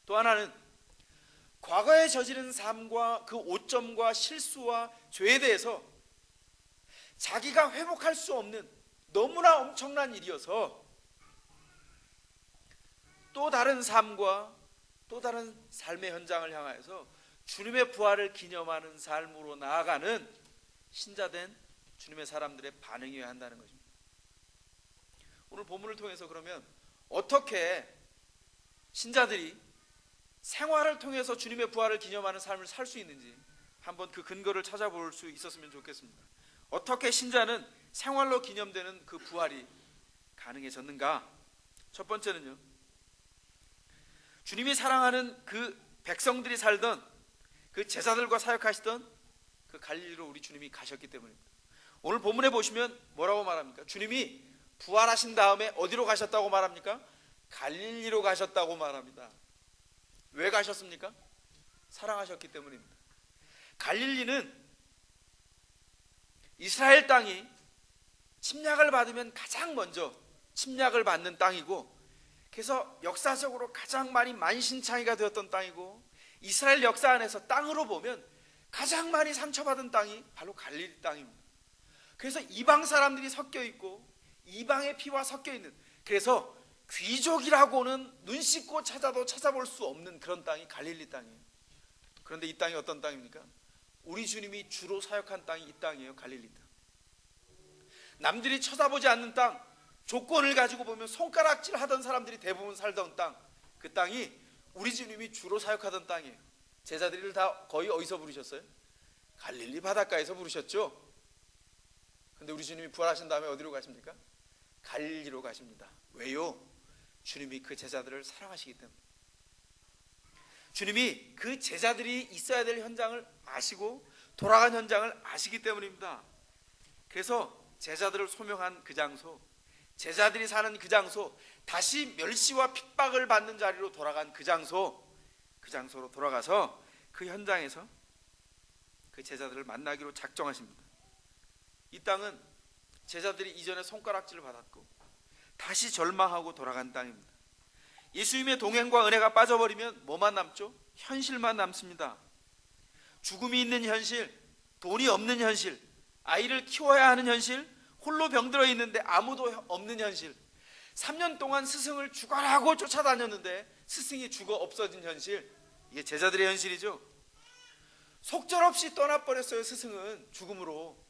또 하나는 과거에 저지른 삶과 그 오점과 실수와 죄에 대해서 자기가 회복할 수 없는 너무나 엄청난 일이어서 또 다른 삶과 또 다른 삶의 현장을 향하여서 주님의 부활을 기념하는 삶으로 나아가는 신자된 주님의 사람들의 반응이어야 한다는 것입니다. 오늘 본문을 통해서 그러면 어떻게 신자들이 생활을 통해서 주님의 부활을 기념하는 삶을 살 수 있는지 한번 그 근거를 찾아볼 수 있었으면 좋겠습니다. 어떻게 신자는 생활로 기념되는 그 부활이 가능해졌는가? 첫 번째는요, 주님이 사랑하는 그 백성들이 살던 그 제자들과 사역하시던 그 갈릴리로 우리 주님이 가셨기 때문입니다. 오늘 본문에 보시면 뭐라고 말합니까? 주님이 부활하신 다음에 어디로 가셨다고 말합니까? 갈릴리로 가셨다고 말합니다. 왜 가셨습니까? 사랑하셨기 때문입니다. 갈릴리는 이스라엘 땅이 침략을 받으면 가장 먼저 침략을 받는 땅이고, 그래서 역사적으로 가장 많이 만신창이가 되었던 땅이고, 이스라엘 역사 안에서 땅으로 보면 가장 많이 상처받은 땅이 바로 갈릴리 땅입니다. 그래서 이방 사람들이 섞여 있고 이방의 피와 섞여 있는, 그래서 귀족이라고는 눈 씻고 찾아도 찾아볼 수 없는 그런 땅이 갈릴리 땅이에요. 그런데 이 땅이 어떤 땅입니까? 우리 주님이 주로 사역한 땅이 이 땅이에요. 갈릴리 땅. 남들이 쳐다보지 않는 땅, 조건을 가지고 보면 손가락질 하던 사람들이 대부분 살던 땅, 그 땅이 우리 주님이 주로 사역하던 땅이에요. 제자들을 다 거의 어디서 부르셨어요? 갈릴리 바닷가에서 부르셨죠. 근데 우리 주님이 부활하신 다음에 어디로 가십니까? 갈릴리로 가십니다. 왜요? 주님이 그 제자들을 사랑하시기 때문에. 주님이 그 제자들이 있어야 될 현장을 아시고 돌아간 현장을 아시기 때문입니다. 그래서 제자들을 소명한 그 장소, 제자들이 사는 그 장소, 다시 멸시와 핍박을 받는 자리로 돌아간 그 장소로 돌아가서 그 현장에서 그 제자들을 만나기로 작정하십니다. 이 땅은 제자들이 이전에 손가락질을 받았고 다시 절망하고 돌아간 땅입니다. 예수님의 동행과 은혜가 빠져버리면 뭐만 남죠? 현실만 남습니다. 죽음이 있는 현실, 돈이 없는 현실, 아이를 키워야 하는 현실, 홀로 병들어 있는데 아무도 없는 현실, 3년 동안 스승을 죽어라고 쫓아다녔는데 스승이 죽어 없어진 현실, 이게 제자들의 현실이죠. 속절없이 떠나버렸어요. 스승은 죽음으로.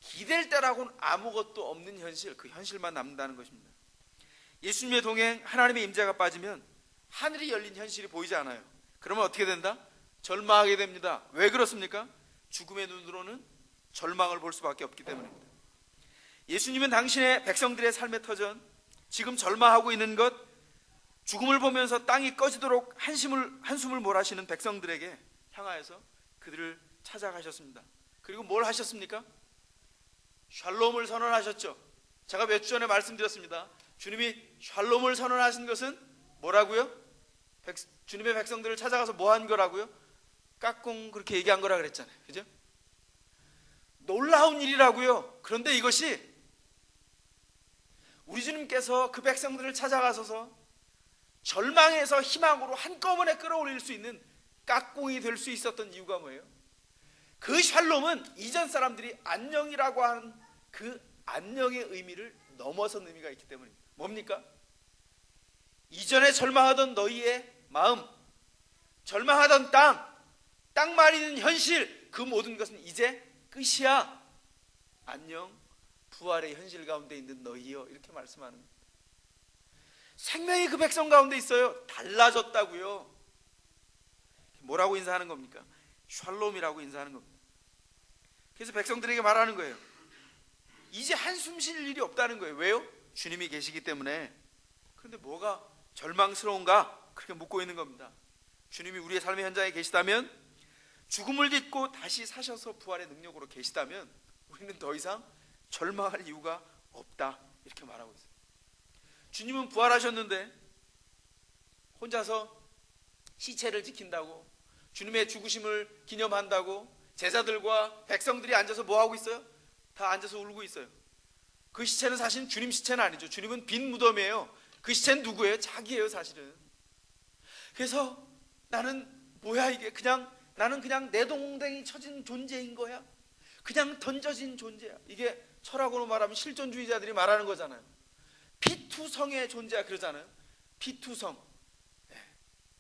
기댈 때라고는 아무것도 없는 현실, 그 현실만 남는다는 것입니다. 예수님의 동행, 하나님의 임재가 빠지면 하늘이 열린 현실이 보이지 않아요. 그러면 어떻게 된다? 절망하게 됩니다. 왜 그렇습니까? 죽음의 눈으로는 절망을 볼 수밖에 없기 때문입니다. 예수님은 당신의 백성들의 삶의 터전, 지금 절망하고 있는 것, 죽음을 보면서 땅이 꺼지도록 한숨을 몰아쉬는 백성들에게 향하여서 그들을 찾아가셨습니다. 그리고 뭘 하셨습니까? 샬롬을 선언하셨죠. 제가 몇 주 전에 말씀드렸습니다. 주님이 샬롬을 선언하신 것은 뭐라고요? 주님의 백성들을 찾아가서 뭐 한 거라고요? 까꿍 그렇게 얘기한 거라 그랬잖아요. 그죠? 놀라운 일이라고요. 그런데 이것이 우리 주님께서 그 백성들을 찾아가셔서 절망에서 희망으로 한꺼번에 끌어올릴 수 있는 깍공이 될 수 있었던 이유가 뭐예요? 그 샬롬은 이전 사람들이 안녕이라고 하는 그 안녕의 의미를 넘어선 의미가 있기 때문입니다. 뭡니까? 이전에 절망하던 너희의 마음, 절망하던 땅 마리는 현실, 그 모든 것은 이제 끝이야. 안녕, 부활의 현실 가운데 있는 너희여, 이렇게 말씀하는 겁니다. 생명이 그 백성 가운데 있어요. 달라졌다고요. 뭐라고 인사하는 겁니까? 샬롬이라고 인사하는 겁니다. 그래서 백성들에게 말하는 거예요. 이제 한숨 쉴 일이 없다는 거예요. 왜요? 주님이 계시기 때문에. 그런데 뭐가 절망스러운가? 그렇게 묻고 있는 겁니다. 주님이 우리의 삶의 현장에 계시다면, 죽음을 딛고 다시 사셔서 부활의 능력으로 계시다면 우리는 더 이상 절망할 이유가 없다, 이렇게 말하고 있어요. 주님은 부활하셨는데 혼자서 시체를 지킨다고, 주님의 죽으심을 기념한다고 제자들과 백성들이 앉아서 뭐 하고 있어요? 다 앉아서 울고 있어요. 그 시체는 사실 주님 시체는 아니죠. 주님은 빈 무덤이에요. 그 시체는 누구예요? 자기예요, 사실은. 그래서 나는 뭐야 이게, 나는 그냥 내동댕이 쳐진 존재인 거야. 그냥 던져진 존재야. 이게 철학으로 말하면 실존주의자들이 말하는 거잖아요. 피투성의 존재야 그러잖아요. 피투성.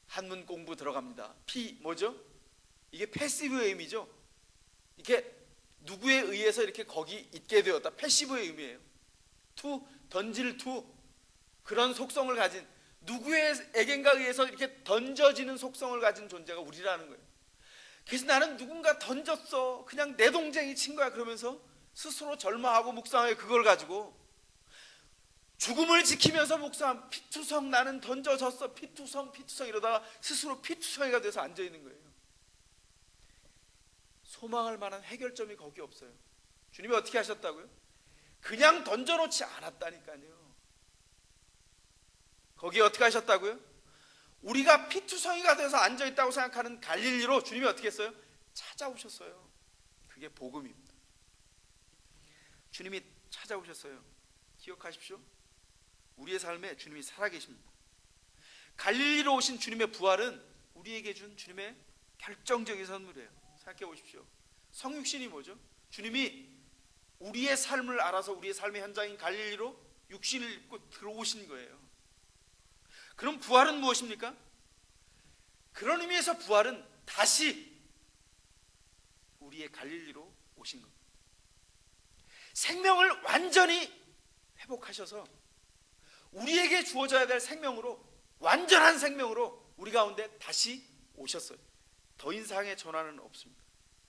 한문 공부 들어갑니다. 피 뭐죠? 이게 패시브의 의미죠. 이게 누구에 의해서 이렇게 거기 있게 되었다. 패시브의 의미예요. 투, 던질 투. 그런 속성을 가진, 누구에겐가 의해서 이렇게 던져지는 속성을 가진 존재가 우리라는 거예요. 그래서 나는 누군가 던졌어, 그냥 내 동생이 친 거야, 그러면서 스스로 절망하고 묵상하고, 그걸 가지고 죽음을 지키면서 묵상한 피투성, 나는 던져졌어, 피투성 이러다가 스스로 피투성이가 돼서 앉아있는 거예요. 소망할 만한 해결점이 거기 없어요. 주님이 어떻게 하셨다고요? 그냥 던져놓지 않았다니까요. 거기에 어떻게 하셨다고요? 우리가 피투성이가 돼서 앉아있다고 생각하는 갈릴리로 주님이 어떻게 했어요? 찾아오셨어요. 그게 복음입니다. 주님이 찾아오셨어요. 기억하십시오. 우리의 삶에 주님이 살아계십니다. 갈릴리로 오신 주님의 부활은 우리에게 준 주님의 결정적인 선물이에요. 생각해 보십시오. 성육신이 뭐죠? 주님이 우리의 삶을 알아서 우리의 삶의 현장인 갈릴리로 육신을 입고 들어오신 거예요. 그럼 부활은 무엇입니까? 그런 의미에서 부활은 다시 우리의 갈릴리로 오신 겁니다. 생명을 완전히 회복하셔서 우리에게 주어져야 될 생명으로, 완전한 생명으로 우리 가운데 다시 오셨어요. 더 이상의 전환은 없습니다.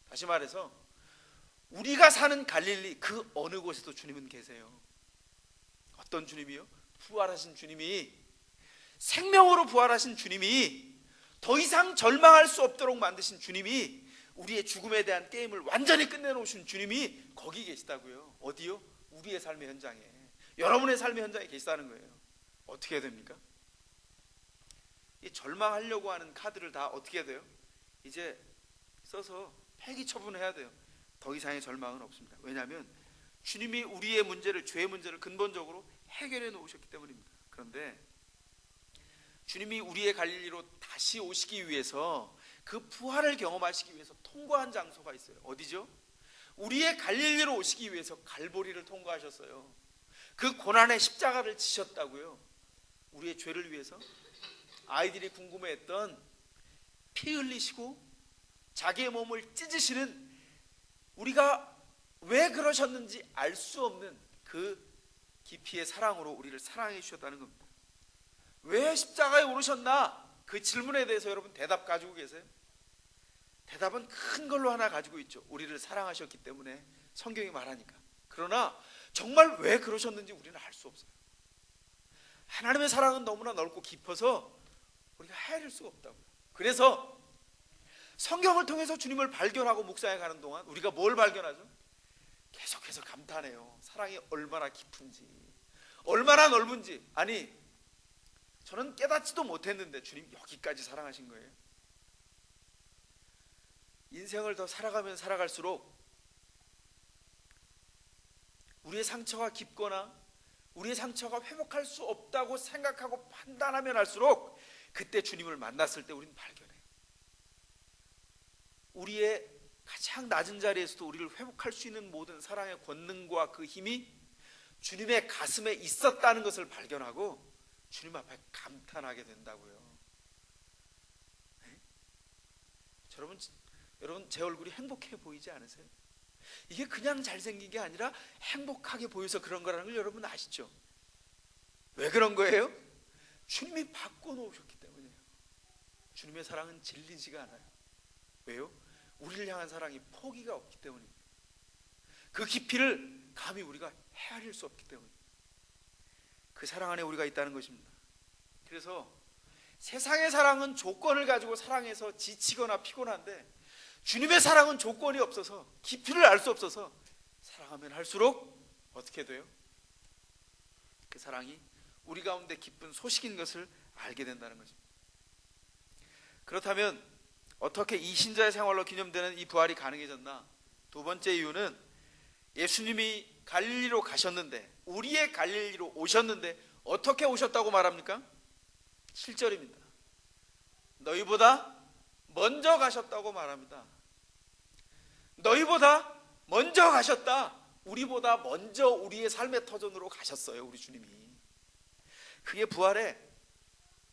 다시 말해서 우리가 사는 갈릴리 그 어느 곳에도 주님은 계세요. 어떤 주님이요? 부활하신 주님이, 생명으로 부활하신 주님이, 더 이상 절망할 수 없도록 만드신 주님이, 우리의 죽음에 대한 게임을 완전히 끝내놓으신 주님이 거기 계시다고요. 어디요? 우리의 삶의 현장에, 여러분의 삶의 현장에 계시다는 거예요. 어떻게 해야 됩니까? 이 절망하려고 하는 카드를 다 어떻게 해야 돼요? 이제 써서 폐기 처분해야 돼요. 더 이상의 절망은 없습니다. 왜냐하면 주님이 우리의 문제를, 죄의 문제를 근본적으로 해결해 놓으셨기 때문입니다. 그런데 주님이 우리의 갈릴리로 다시 오시기 위해서, 그 부활을 경험하시기 위해서 통과한 장소가 있어요. 어디죠? 우리의 갈릴리로 오시기 위해서 갈보리를 통과하셨어요. 그 고난의 십자가를 지셨다고요. 우리의 죄를 위해서. 아이들이 궁금해했던 피 흘리시고 자기의 몸을 찢으시는, 우리가 왜 그러셨는지 알 수 없는 그 깊이의 사랑으로 우리를 사랑해 주셨다는 겁니다. 왜 십자가에 오르셨나? 그 질문에 대해서 여러분 대답 가지고 계세요? 대답은 큰 걸로 하나 가지고 있죠. 우리를 사랑하셨기 때문에, 성경이 말하니까. 그러나 정말 왜 그러셨는지 우리는 알 수 없어요. 하나님의 사랑은 너무나 넓고 깊어서 우리가 헤아릴 수가 없다고요. 그래서 성경을 통해서 주님을 발견하고 묵상해 가는 동안 우리가 뭘 발견하죠? 계속해서 감탄해요. 사랑이 얼마나 깊은지, 얼마나 넓은지. 아니, 저는 깨닫지도 못했는데 주님 여기까지 사랑하신 거예요. 인생을 더 살아가면 살아갈수록 우리의 상처가 깊거나 우리의 상처가 회복할 수 없다고 생각하고 판단하면 할수록 그때 주님을 만났을 때 우리는 발견해요. 우리의 가장 낮은 자리에서도 우리를 회복할 수 있는 모든 사랑의 권능과 그 힘이 주님의 가슴에 있었다는 것을 발견하고 주님 앞에 감탄하게 된다고요. 네? 여러분 제 얼굴이 행복해 보이지 않으세요? 이게 그냥 잘생긴 게 아니라 행복하게 보여서 그런 거라는 걸 여러분 아시죠? 왜 그런 거예요? 주님이 바꿔놓으셨기 때문이에요. 주님의 사랑은 질리지가 않아요. 왜요? 우리를 향한 사랑이 포기가 없기 때문입니다. 그 깊이를 감히 우리가 헤아릴 수 없기 때문입니다. 그 사랑 안에 우리가 있다는 것입니다. 그래서 세상의 사랑은 조건을 가지고 사랑해서 지치거나 피곤한데 주님의 사랑은 조건이 없어서 깊이를 알 수 없어서 사랑하면 할수록 어떻게 돼요? 그 사랑이 우리 가운데 기쁜 소식인 것을 알게 된다는 것입니다. 그렇다면 어떻게 이 신자의 생활로 기념되는 이 부활이 가능해졌나? 두 번째 이유는 예수님이 갈릴리로 가셨는데, 우리의 갈릴리로 오셨는데 어떻게 오셨다고 말합니까? 7절입니다. 너희보다 먼저 가셨다고 말합니다. 너희보다 먼저 가셨다. 우리보다 먼저 우리의 삶의 터전으로 가셨어요. 우리 주님이. 그게 부활에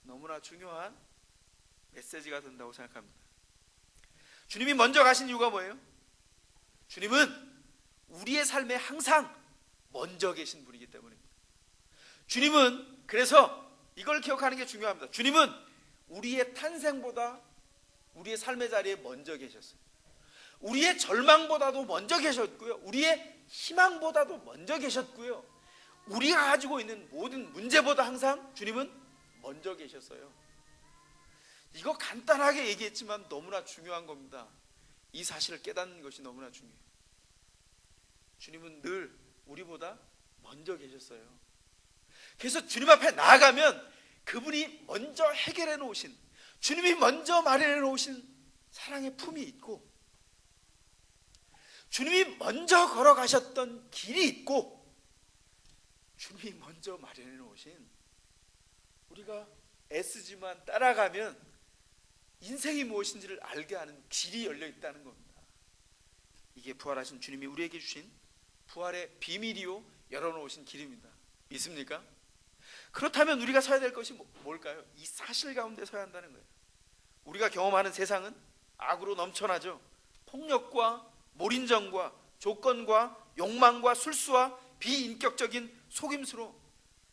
너무나 중요한 메시지가 된다고 생각합니다. 주님이 먼저 가신 이유가 뭐예요? 주님은 우리의 삶에 항상 먼저 계신 분이기 때문입니다. 주님은, 그래서 이걸 기억하는 게 중요합니다. 주님은 우리의 탄생보다 우리의 삶의 자리에 먼저 계셨어요. 우리의 절망보다도 먼저 계셨고요, 우리의 희망보다도 먼저 계셨고요, 우리가 가지고 있는 모든 문제보다 항상 주님은 먼저 계셨어요. 이거 간단하게 얘기했지만 너무나 중요한 겁니다. 이 사실을 깨닫는 것이 너무나 중요해요. 주님은 늘 우리보다 먼저 계셨어요. 그래서 주님 앞에 나아가면 그분이 먼저 해결해 놓으신, 주님이 먼저 마련해 놓으신 사랑의 품이 있고, 주님이 먼저 걸어가셨던 길이 있고, 주님이 먼저 마련해 놓으신, 우리가 애쓰지만 따라가면 인생이 무엇인지를 알게 하는 길이 열려 있다는 겁니다. 이게 부활하신 주님이 우리에게 주신 부활의 비밀이요 열어놓으신 길입니다. 믿습니까? 그렇다면 우리가 서야 될 것이 뭘까요? 이 사실 가운데 서야 한다는 거예요. 우리가 경험하는 세상은 악으로 넘쳐나죠. 폭력과 몰인정과 조건과 욕망과 술수와 비인격적인 속임수로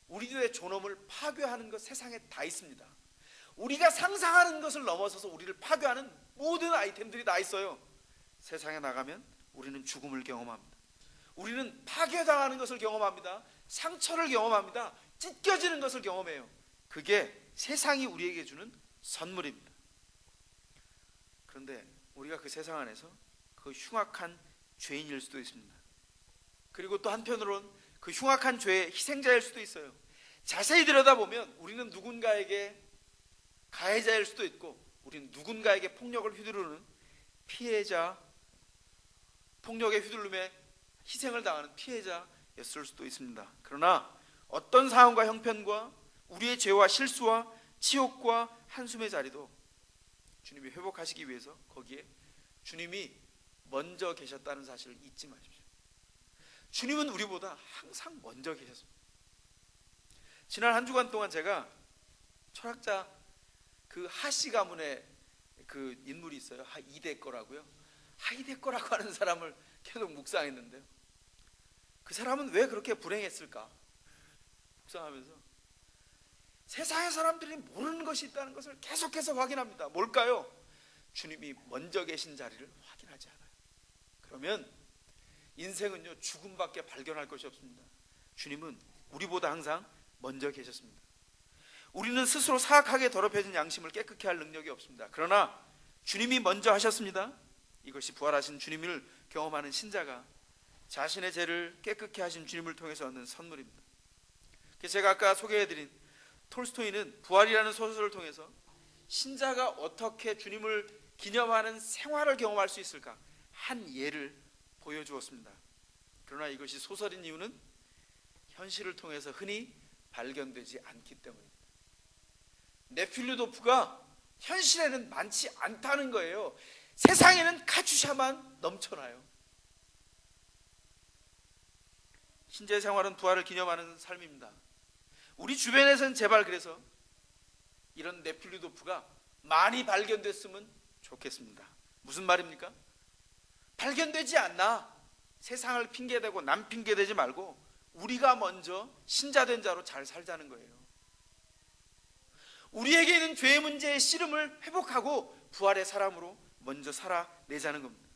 우리들의 존엄을 파괴하는 것 세상에 다 있습니다. 우리가 상상하는 것을 넘어서서 우리를 파괴하는 모든 아이템들이 다 있어요. 세상에 나가면 우리는 죽음을 경험합니다. 우리는 파괴당하는 것을 경험합니다. 상처를 경험합니다. 찢겨지는 것을 경험해요. 그게 세상이 우리에게 주는 선물입니다. 그런데 우리가 그 세상 안에서 그 흉악한 죄인일 수도 있습니다. 그리고 또 한편으로는 그 흉악한 죄의 희생자일 수도 있어요. 자세히 들여다보면 우리는 누군가에게 가해자일 수도 있고, 우리는 누군가에게 폭력을 휘두르는 피해자, 폭력에 휘둘림에 희생을 당하는 피해자였을 수도 있습니다. 그러나 어떤 상황과 형편과 우리의 죄와 실수와 치욕과 한숨의 자리도 주님이 회복하시기 위해서 거기에 주님이 먼저 계셨다는 사실을 잊지 마십시오. 주님은 우리보다 항상 먼저 계셨습니다. 지난 한 주간 동안 제가 철학자 그 하씨 가문의 그 인물이 있어요. 이대거라고요. 이대거라고 하는 사람을 계속 묵상했는데요, 그 사람은 왜 그렇게 불행했을까 묵상하면서 세상의 사람들이 모르는 것이 있다는 것을 계속해서 확인합니다. 뭘까요? 주님이 먼저 계신 자리를 확인하지 않아요. 그러면 인생은요 죽음밖에 발견할 것이 없습니다. 주님은 우리보다 항상 먼저 계셨습니다. 우리는 스스로 사악하게 더럽혀진 양심을 깨끗게 할 능력이 없습니다. 그러나 주님이 먼저 하셨습니다. 이것이 부활하신 주님을 경험하는 신자가 자신의 죄를 깨끗게 하신 주님을 통해서 얻는 선물입니다. 제가 아까 소개해드린 톨스토이는 부활이라는 소설을 통해서 신자가 어떻게 주님을 기념하는 생활을 경험할 수 있을까 한 예를 보여주었습니다. 그러나 이것이 소설인 이유는 현실을 통해서 흔히 발견되지 않기 때문입니다. 네필루도프가 현실에는 많지 않다는 거예요. 세상에는 카츄샤만 넘쳐나요. 신자의 생활은 부활을 기념하는 삶입니다. 우리 주변에서는 제발 그래서 이런 네필루도프가 많이 발견됐으면 좋겠습니다. 무슨 말입니까? 발견되지 않나 세상을 핑계대고 남 핑계대지 말고 우리가 먼저 신자된 자로 잘 살자는 거예요. 우리에게 있는 죄의 문제의 씨름을 회복하고 부활의 사람으로 먼저 살아내자는 겁니다.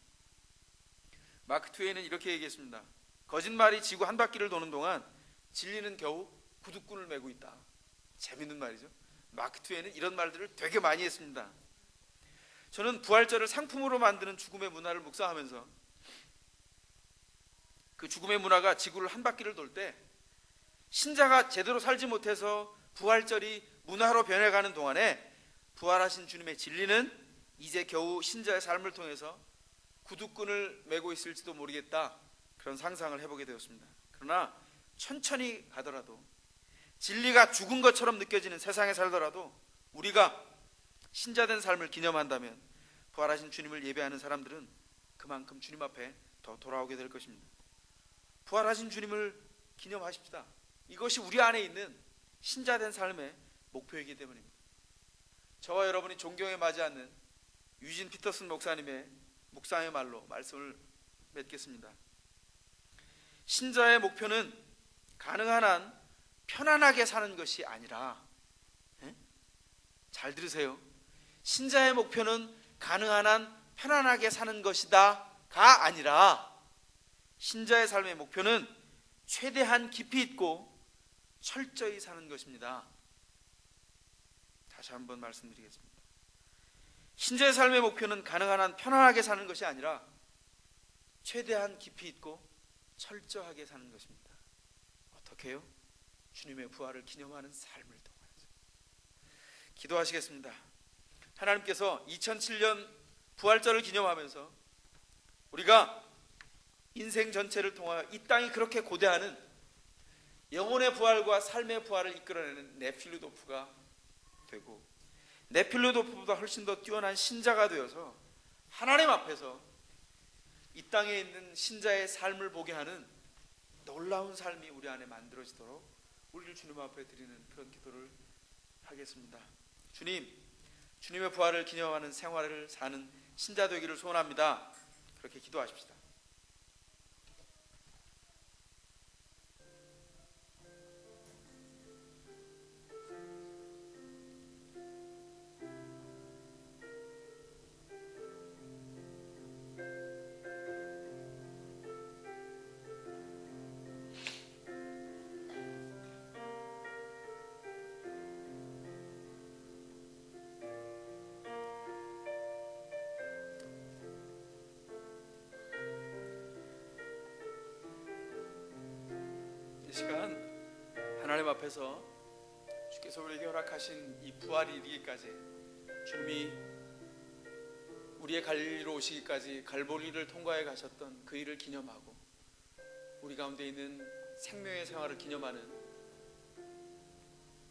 마크 트웨이는 이렇게 얘기했습니다. 거짓말이 지구 한 바퀴를 도는 동안 진리는 겨우 구두끈을 메고 있다. 재밌는 말이죠. 마크 트웨이는 이런 말들을 되게 많이 했습니다. 저는 부활절을 상품으로 만드는 죽음의 문화를 묵상하면서 그 죽음의 문화가 지구를 한 바퀴를 돌 때 신자가 제대로 살지 못해서 부활절이 문화로 변해가는 동안에 부활하신 주님의 진리는 이제 겨우 신자의 삶을 통해서 구두끈을 메고 있을지도 모르겠다, 그런 상상을 해보게 되었습니다. 그러나 천천히 가더라도 진리가 죽은 것처럼 느껴지는 세상에 살더라도 우리가 신자된 삶을 기념한다면 부활하신 주님을 예배하는 사람들은 그만큼 주님 앞에 더 돌아오게 될 것입니다. 부활하신 주님을 기념하십시다. 이것이 우리 안에 있는 신자된 삶의 목표이기 때문입니다. 저와 여러분이 존경에 맞지 않는 유진 피터슨 목사님의 묵상의 말로 말씀을 맺겠습니다. 신자의 목표는 가능한 한 편안하게 사는 것이 아니라, 잘 들으세요. 신자의 목표는 가능한 한 편안하게 사는 것이다가 아니라 신자의 삶의 목표는 최대한 깊이 있고 철저히 사는 것입니다. 다시 한번 말씀드리겠습니다. 신자의 삶의 목표는 가능한 한 편안하게 사는 것이 아니라 최대한 깊이 있고 철저하게 사는 것입니다. 어떻게 해요? 주님의 부활을 기념하는 삶을 통해서. 기도하시겠습니다. 하나님께서 2007년 부활절을 기념하면서 우리가 인생 전체를 통하여 이 땅이 그렇게 고대하는 영혼의 부활과 삶의 부활을 이끌어내는 네필루도프가 되고 네필루도프보다 훨씬 더 뛰어난 신자가 되어서 하나님 앞에서 이 땅에 있는 신자의 삶을 보게 하는 놀라운 삶이 우리 안에 만들어지도록 우리를 주님 앞에 드리는 그런 기도를 하겠습니다. 주님, 주님의 부활을 기념하는 생활을 사는 신자 되기를 소원합니다. 그렇게 기도하십시다. 시간 하나님 앞에서 주께서 우리에게 허락하신 이 부활이 이르기까지, 주님이 우리의 갈릴리로 오시기까지 갈보리를 통과해 가셨던 그 일을 기념하고 우리 가운데 있는 생명의 생활을 기념하는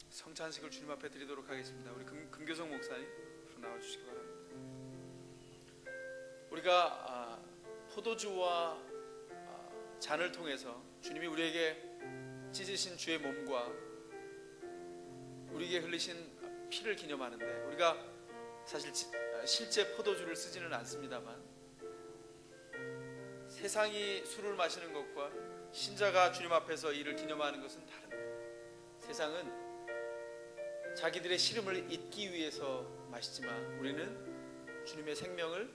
성찬식을 주님 앞에 드리도록 하겠습니다. 우리 금교성 목사님 앞으로 나와주시기 바랍니다. 우리가 포도주와 잔을 통해서 주님이 우리에게 찢으신 주의 몸과 우리에게 흘리신 피를 기념하는데, 우리가 사실 실제 포도주를 쓰지는 않습니다만 세상이 술을 마시는 것과 신자가 주님 앞에서 이를 기념하는 것은 다릅니다. 세상은 자기들의 시름을 잊기 위해서 마시지만 우리는 주님의 생명을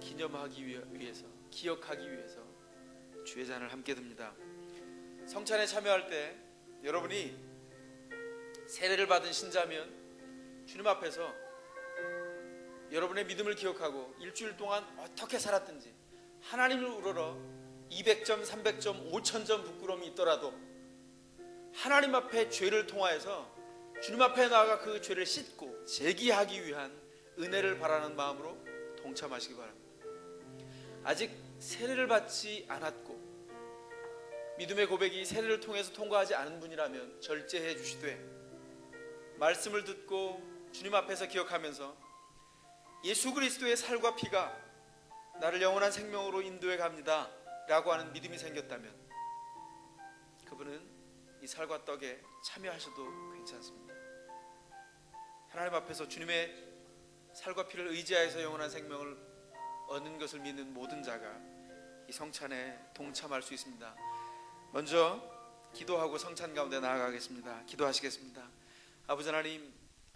기념하기 위해서, 기억하기 위해서 주의 잔을 함께 듭니다. 성찬에 참여할 때 여러분이 세례를 받은 신자면 주님 앞에서 여러분의 믿음을 기억하고 일주일 동안 어떻게 살았든지 하나님을 우러러 200점, 300점, 5000점 부끄러움이 있더라도 하나님 앞에 죄를 통하여서 주님 앞에 나아가 그 죄를 씻고 제기하기 위한 은혜를 바라는 마음으로 동참하시기 바랍니다. 아직 세례를 받지 않았고 믿음의 고백이 세례를 통해서 통과하지 않은 분이라면 절제해 주시되, 말씀을 듣고 주님 앞에서 기억하면서 예수 그리스도의 살과 피가 나를 영원한 생명으로 인도해 갑니다 라고 하는 믿음이 생겼다면 그분은 이 살과 떡에 참여하셔도 괜찮습니다. 하나님 앞에서 주님의 살과 피를 의지하여서 영원한 생명을 얻는 것을 믿는 모든 자가 이 성찬에 동참할 수 있습니다. 먼저 기도하고 성찬 가운데 나아가겠습니다. 기도하시겠습니다. 아버지 하나님,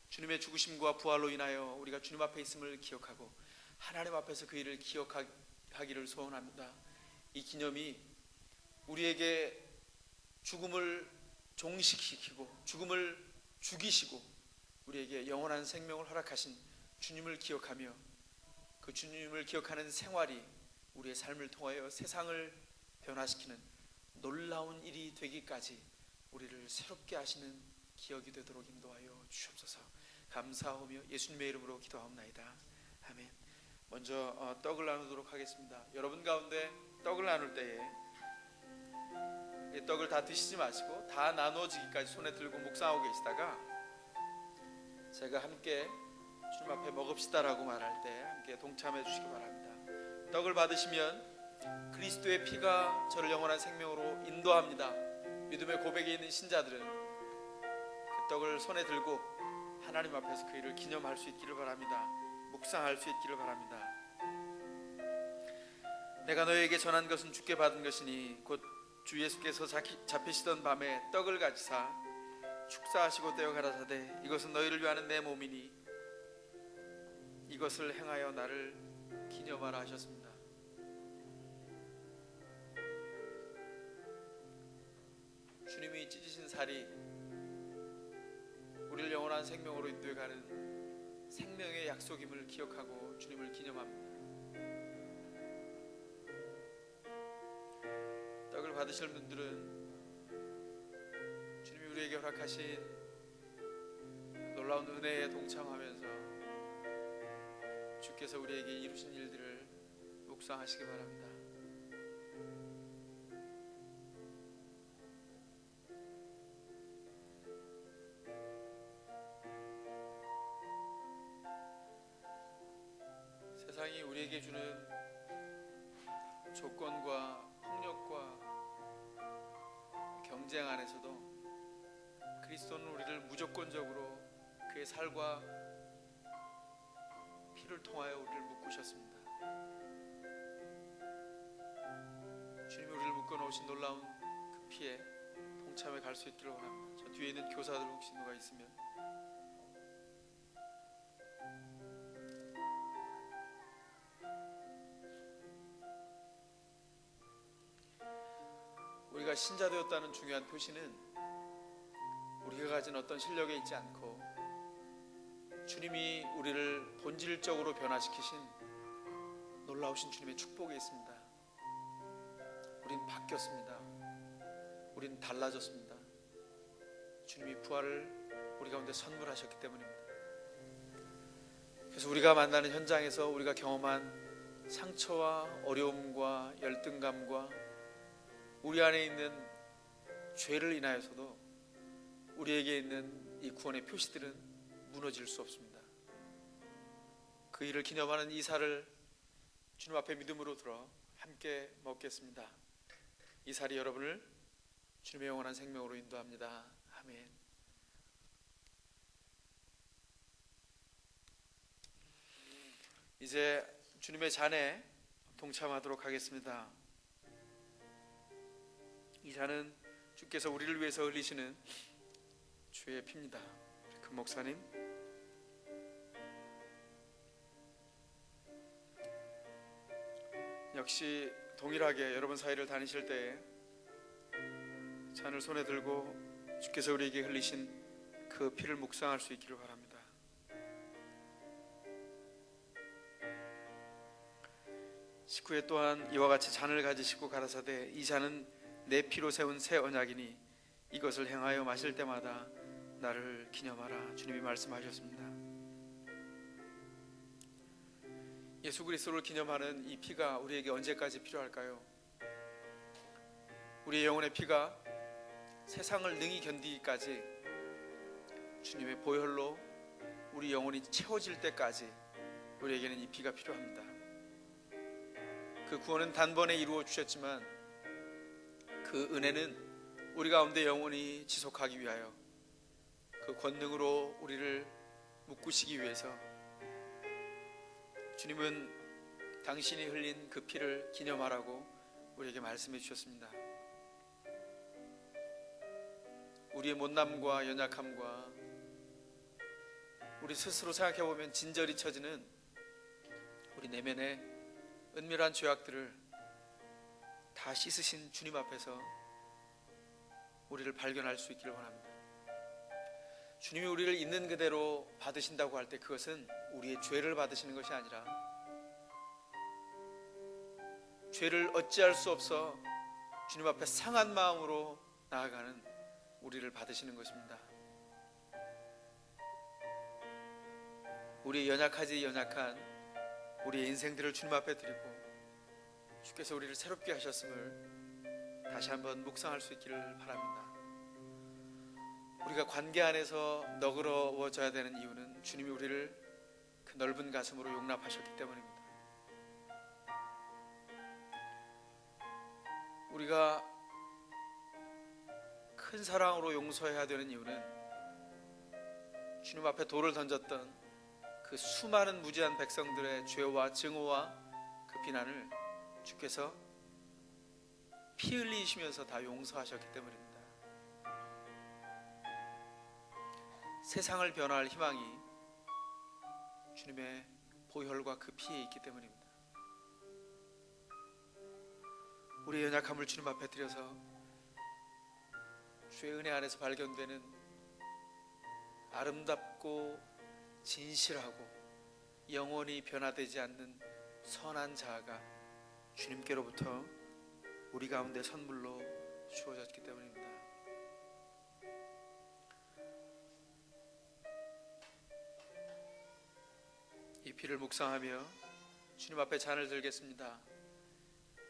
주님의 죽으심과 부활로 인하여 우리가 주님 앞에 있음을 기억하고 하나님 앞에서 그 일을 기억하기를 소원합니다. 이 기념이 우리에게 죽음을 종식시키고 죽음을 죽이시고 우리에게 영원한 생명을 허락하신 주님을 기억하며 그 주님을 기억하는 생활이 우리의 삶을 통하여 세상을 변화시키는 놀라운 일이 되기까지 우리를 새롭게 하시는 기억이 되도록 인도하여 주옵소서. 감사하며 예수님의 이름으로 기도하옵나이다. 아멘. 먼저 떡을 나누도록 하겠습니다. 여러분 가운데 떡을 나눌 때에 떡을 다 드시지 마시고 다 나누어지기까지 손에 들고 묵상하고 계시다가 제가 함께 주님 앞에 먹읍시다라고 말할 때 함께 동참해 주시기 바랍니다. 떡을 받으시면 그리스도의 피가 저를 영원한 생명으로 인도합니다. 믿음의 고백이 있는 신자들은 그 떡을 손에 들고 하나님 앞에서 그 일을 기념할 수 있기를 바랍니다. 묵상할 수 있기를 바랍니다. 내가 너에게 전한 것은 주께 받은 것이니 곧 주 예수께서 잡히시던 밤에 떡을 가지사 축사하시고 떼어 가라사대 이것은 너희를 위하는 내 몸이니 이것을 행하여 나를 기념하라 하셨습니다. 주님이 찢으신 살이 우리를 영원한 생명으로 인도해가는 생명의 약속임을 기억하고 주님을 기념합니다. 떡을 받으실 분들은 주님이 우리에게 허락하신 놀라운 은혜에 동참하면서 주께서 우리에게 이루신 일들을 묵상하시기 바랍니다. 세상이 우리에게 주는 조건과 폭력과 경쟁 안에서도 그리스도는 우리를 무조건적으로 그의 살과 피를 통하여 우리를 묶으셨습니다. 주님이 우리를 묶어놓으신 놀라운 그 피에 동참해 갈 수 있기를 원합니다. 저 뒤에 있는 교사들 혹시 누가 있으면 우리가 신자 되었다는 중요한 표시는 우리가 가진 어떤 실력에 있지 않고 주님이 우리를 본질적으로 변화시키신 놀라우신 주님의 축복에 있습니다. 우린 바뀌었습니다. 우린 달라졌습니다. 주님이 부활을 우리 가운데 선물하셨기 때문입니다. 그래서 우리가 만나는 현장에서 우리가 경험한 상처와 어려움과 열등감과 우리 안에 있는 죄를 인하여서도 우리에게 있는 이 구원의 표시들은 무너질 수 없습니다. 그 일을 기념하는 이 살을 주님 앞에 믿음으로 들어 함께 먹겠습니다. 이 살이 여러분을 주님의 영원한 생명으로 인도합니다. 아멘. 이제 주님의 잔에 동참하도록 하겠습니다. 이 잔은 주께서 우리를 위해서 흘리시는 주의 피입니다. 그 목사님 역시 동일하게 여러분 사이를 다니실 때에 잔을 손에 들고 주께서 우리에게 흘리신 그 피를 묵상할 수 있기를 바랍니다. 식후에 또한 이와 같이 잔을 가지시고 가라사대 이 잔은 내 피로 세운 새 언약이니 이것을 행하여 마실 때마다 나를 기념하라. 주님이 말씀하셨습니다. 예수 그리스도를 기념하는 이 피가 우리에게 언제까지 필요할까요? 우리의 영혼의 피가 세상을 능히 견디기까지 주님의 보혈로 우리 영혼이 채워질 때까지 우리에게는 이 피가 필요합니다. 그 구원은 단번에 이루어 주셨지만 그 은혜는 우리 가운데 영원히 지속하기 위하여 그 권능으로 우리를 묶으시기 위해서 주님은 당신이 흘린 그 피를 기념하라고 우리에게 말씀해 주셨습니다. 우리의 못남과 연약함과 우리 스스로 생각해보면 진저리 처지는 우리 내면의 은밀한 죄악들을 다 씻으신 주님 앞에서 우리를 발견할 수 있기를 원합니다. 주님이 우리를 있는 그대로 받으신다고 할 때 그것은 우리의 죄를 받으시는 것이 아니라 죄를 어찌할 수 없어 주님 앞에 상한 마음으로 나아가는 우리를 받으시는 것입니다. 우리 연약하지 연약한 우리의 인생들을 주님 앞에 드리고 주께서 우리를 새롭게 하셨음을 다시 한번 묵상할 수 있기를 바랍니다. 우리가 관계 안에서 너그러워져야 되는 이유는 주님이 우리를 그 넓은 가슴으로 용납하셨기 때문입니다. 우리가 큰 사랑으로 용서해야 되는 이유는 주님 앞에 돌을 던졌던 그 수많은 무지한 백성들의 죄와 증오와 그 비난을 주께서 피 흘리시면서 다 용서하셨기 때문입니다. 세상을 변화할 희망이 주님의 보혈과 그 피에 있기 때문입니다. 우리의 연약함을 주님 앞에 드려서 주의 은혜 안에서 발견되는 아름답고 진실하고 영원히 변화되지 않는 선한 자아가 주님께로부터 우리 가운데 선물로 주어졌기 때문입니다. 이 피를 묵상하며 주님 앞에 잔을 들겠습니다.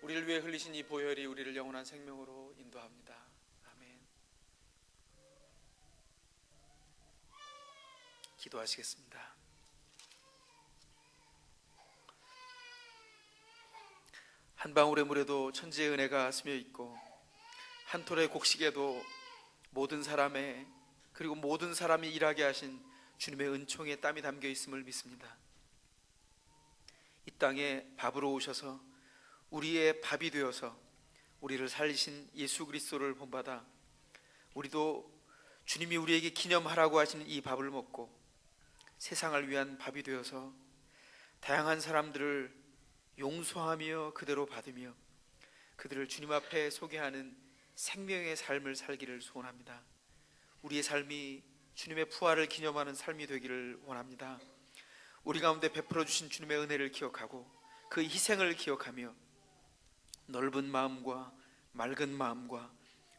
우리를 위해 흘리신 이 보혈이 우리를 영원한 생명으로 인도합니다. 아멘. 기도하시겠습니다. 한 방울의 물에도 천지의 은혜가 스며 있고 한 톨의 곡식에도 모든 사람의 그리고 모든 사람이 일하게 하신 주님의 은총의 땀이 담겨 있음을 믿습니다. 이 땅에 밥으로 오셔서 우리의 밥이 되어서 우리를 살리신 예수 그리스도를 본받아 우리도 주님이 우리에게 기념하라고 하시는 이 밥을 먹고 세상을 위한 밥이 되어서 다양한 사람들을 용서하며 그대로 받으며 그들을 주님 앞에 소개하는 생명의 삶을 살기를 소원합니다. 우리의 삶이 주님의 부활을 기념하는 삶이 되기를 원합니다. 우리 가운데 베풀어 주신 주님의 은혜를 기억하고 그 희생을 기억하며 넓은 마음과 맑은 마음과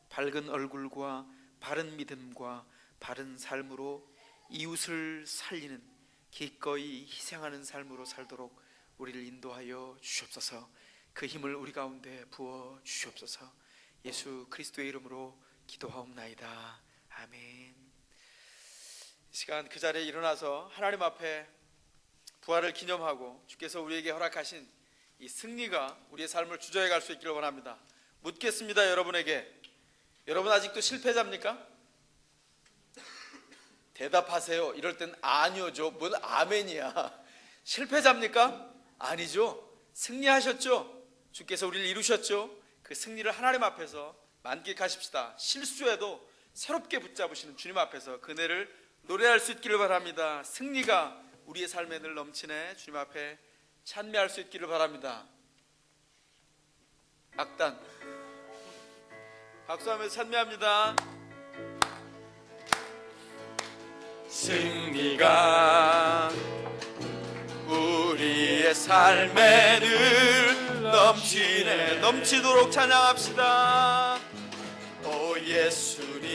밝은 얼굴과 바른 믿음과 바른 삶으로 이웃을 살리는 기꺼이 희생하는 삶으로 살도록 우리를 인도하여 주시옵소서. 그 힘을 우리 가운데 부어 주시옵소서. 예수 그리스도의 이름으로 기도하옵나이다. 아멘. 이 시간 그 자리에 일어나서 하나님 앞에 부활을 기념하고 주께서 우리에게 허락하신 이 승리가 우리의 삶을 주저해 갈 수 있기를 원합니다. 묻겠습니다. 여러분에게, 여러분 아직도 실패자입니까? 대답하세요. 이럴 땐 아니요죠. 뭔 아멘이야. 실패자입니까? 아니죠. 승리하셨죠. 주께서 우리를 이루셨죠. 그 승리를 하나님 앞에서 만끽하십시다. 실수해도 새롭게 붙잡으시는 주님 앞에서 그 은혜를 노래할 수 있기를 바랍니다. 승리가 우리의 삶에 늘 넘치네 주님 앞에 찬미할 수 있기를 바랍니다. 악단 박수하면서 찬미합니다. 승리가 우리의 삶에 늘 넘치네. 넘치도록 찬양합시다. 오 예수님,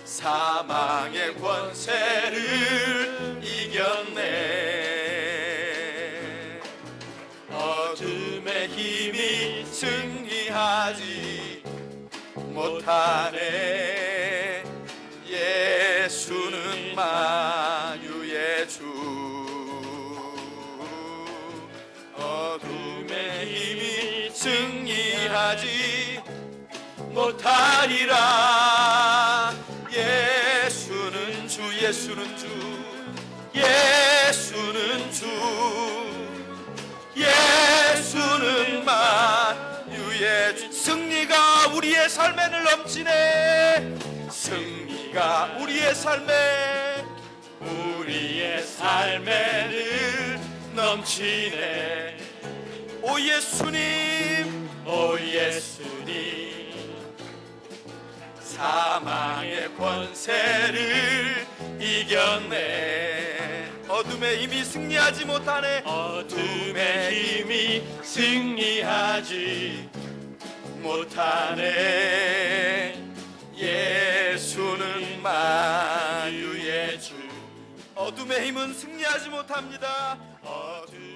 사망의 권세를 이겼네. 어둠의 힘이 승리하네. 승리하지 못하네. 예수는 만유의 주, 어둠의 힘이 승리하지 못하리라. 예수는 주, 예수는 주, 예수는 주, 예수는 만유의 주. 승리가 우리의 삶에는 넘치네. 승리가 우리의 삶에는 넘치네. 오 예수님, 오 예수님, 사망의 권세를 이겼네. 어둠의 힘이 승리하지 못하네. 어둠의 힘이 승리하지 못하네. 예수는 만유의 주, 어둠의 힘은 승리하지 못합니다. 어둠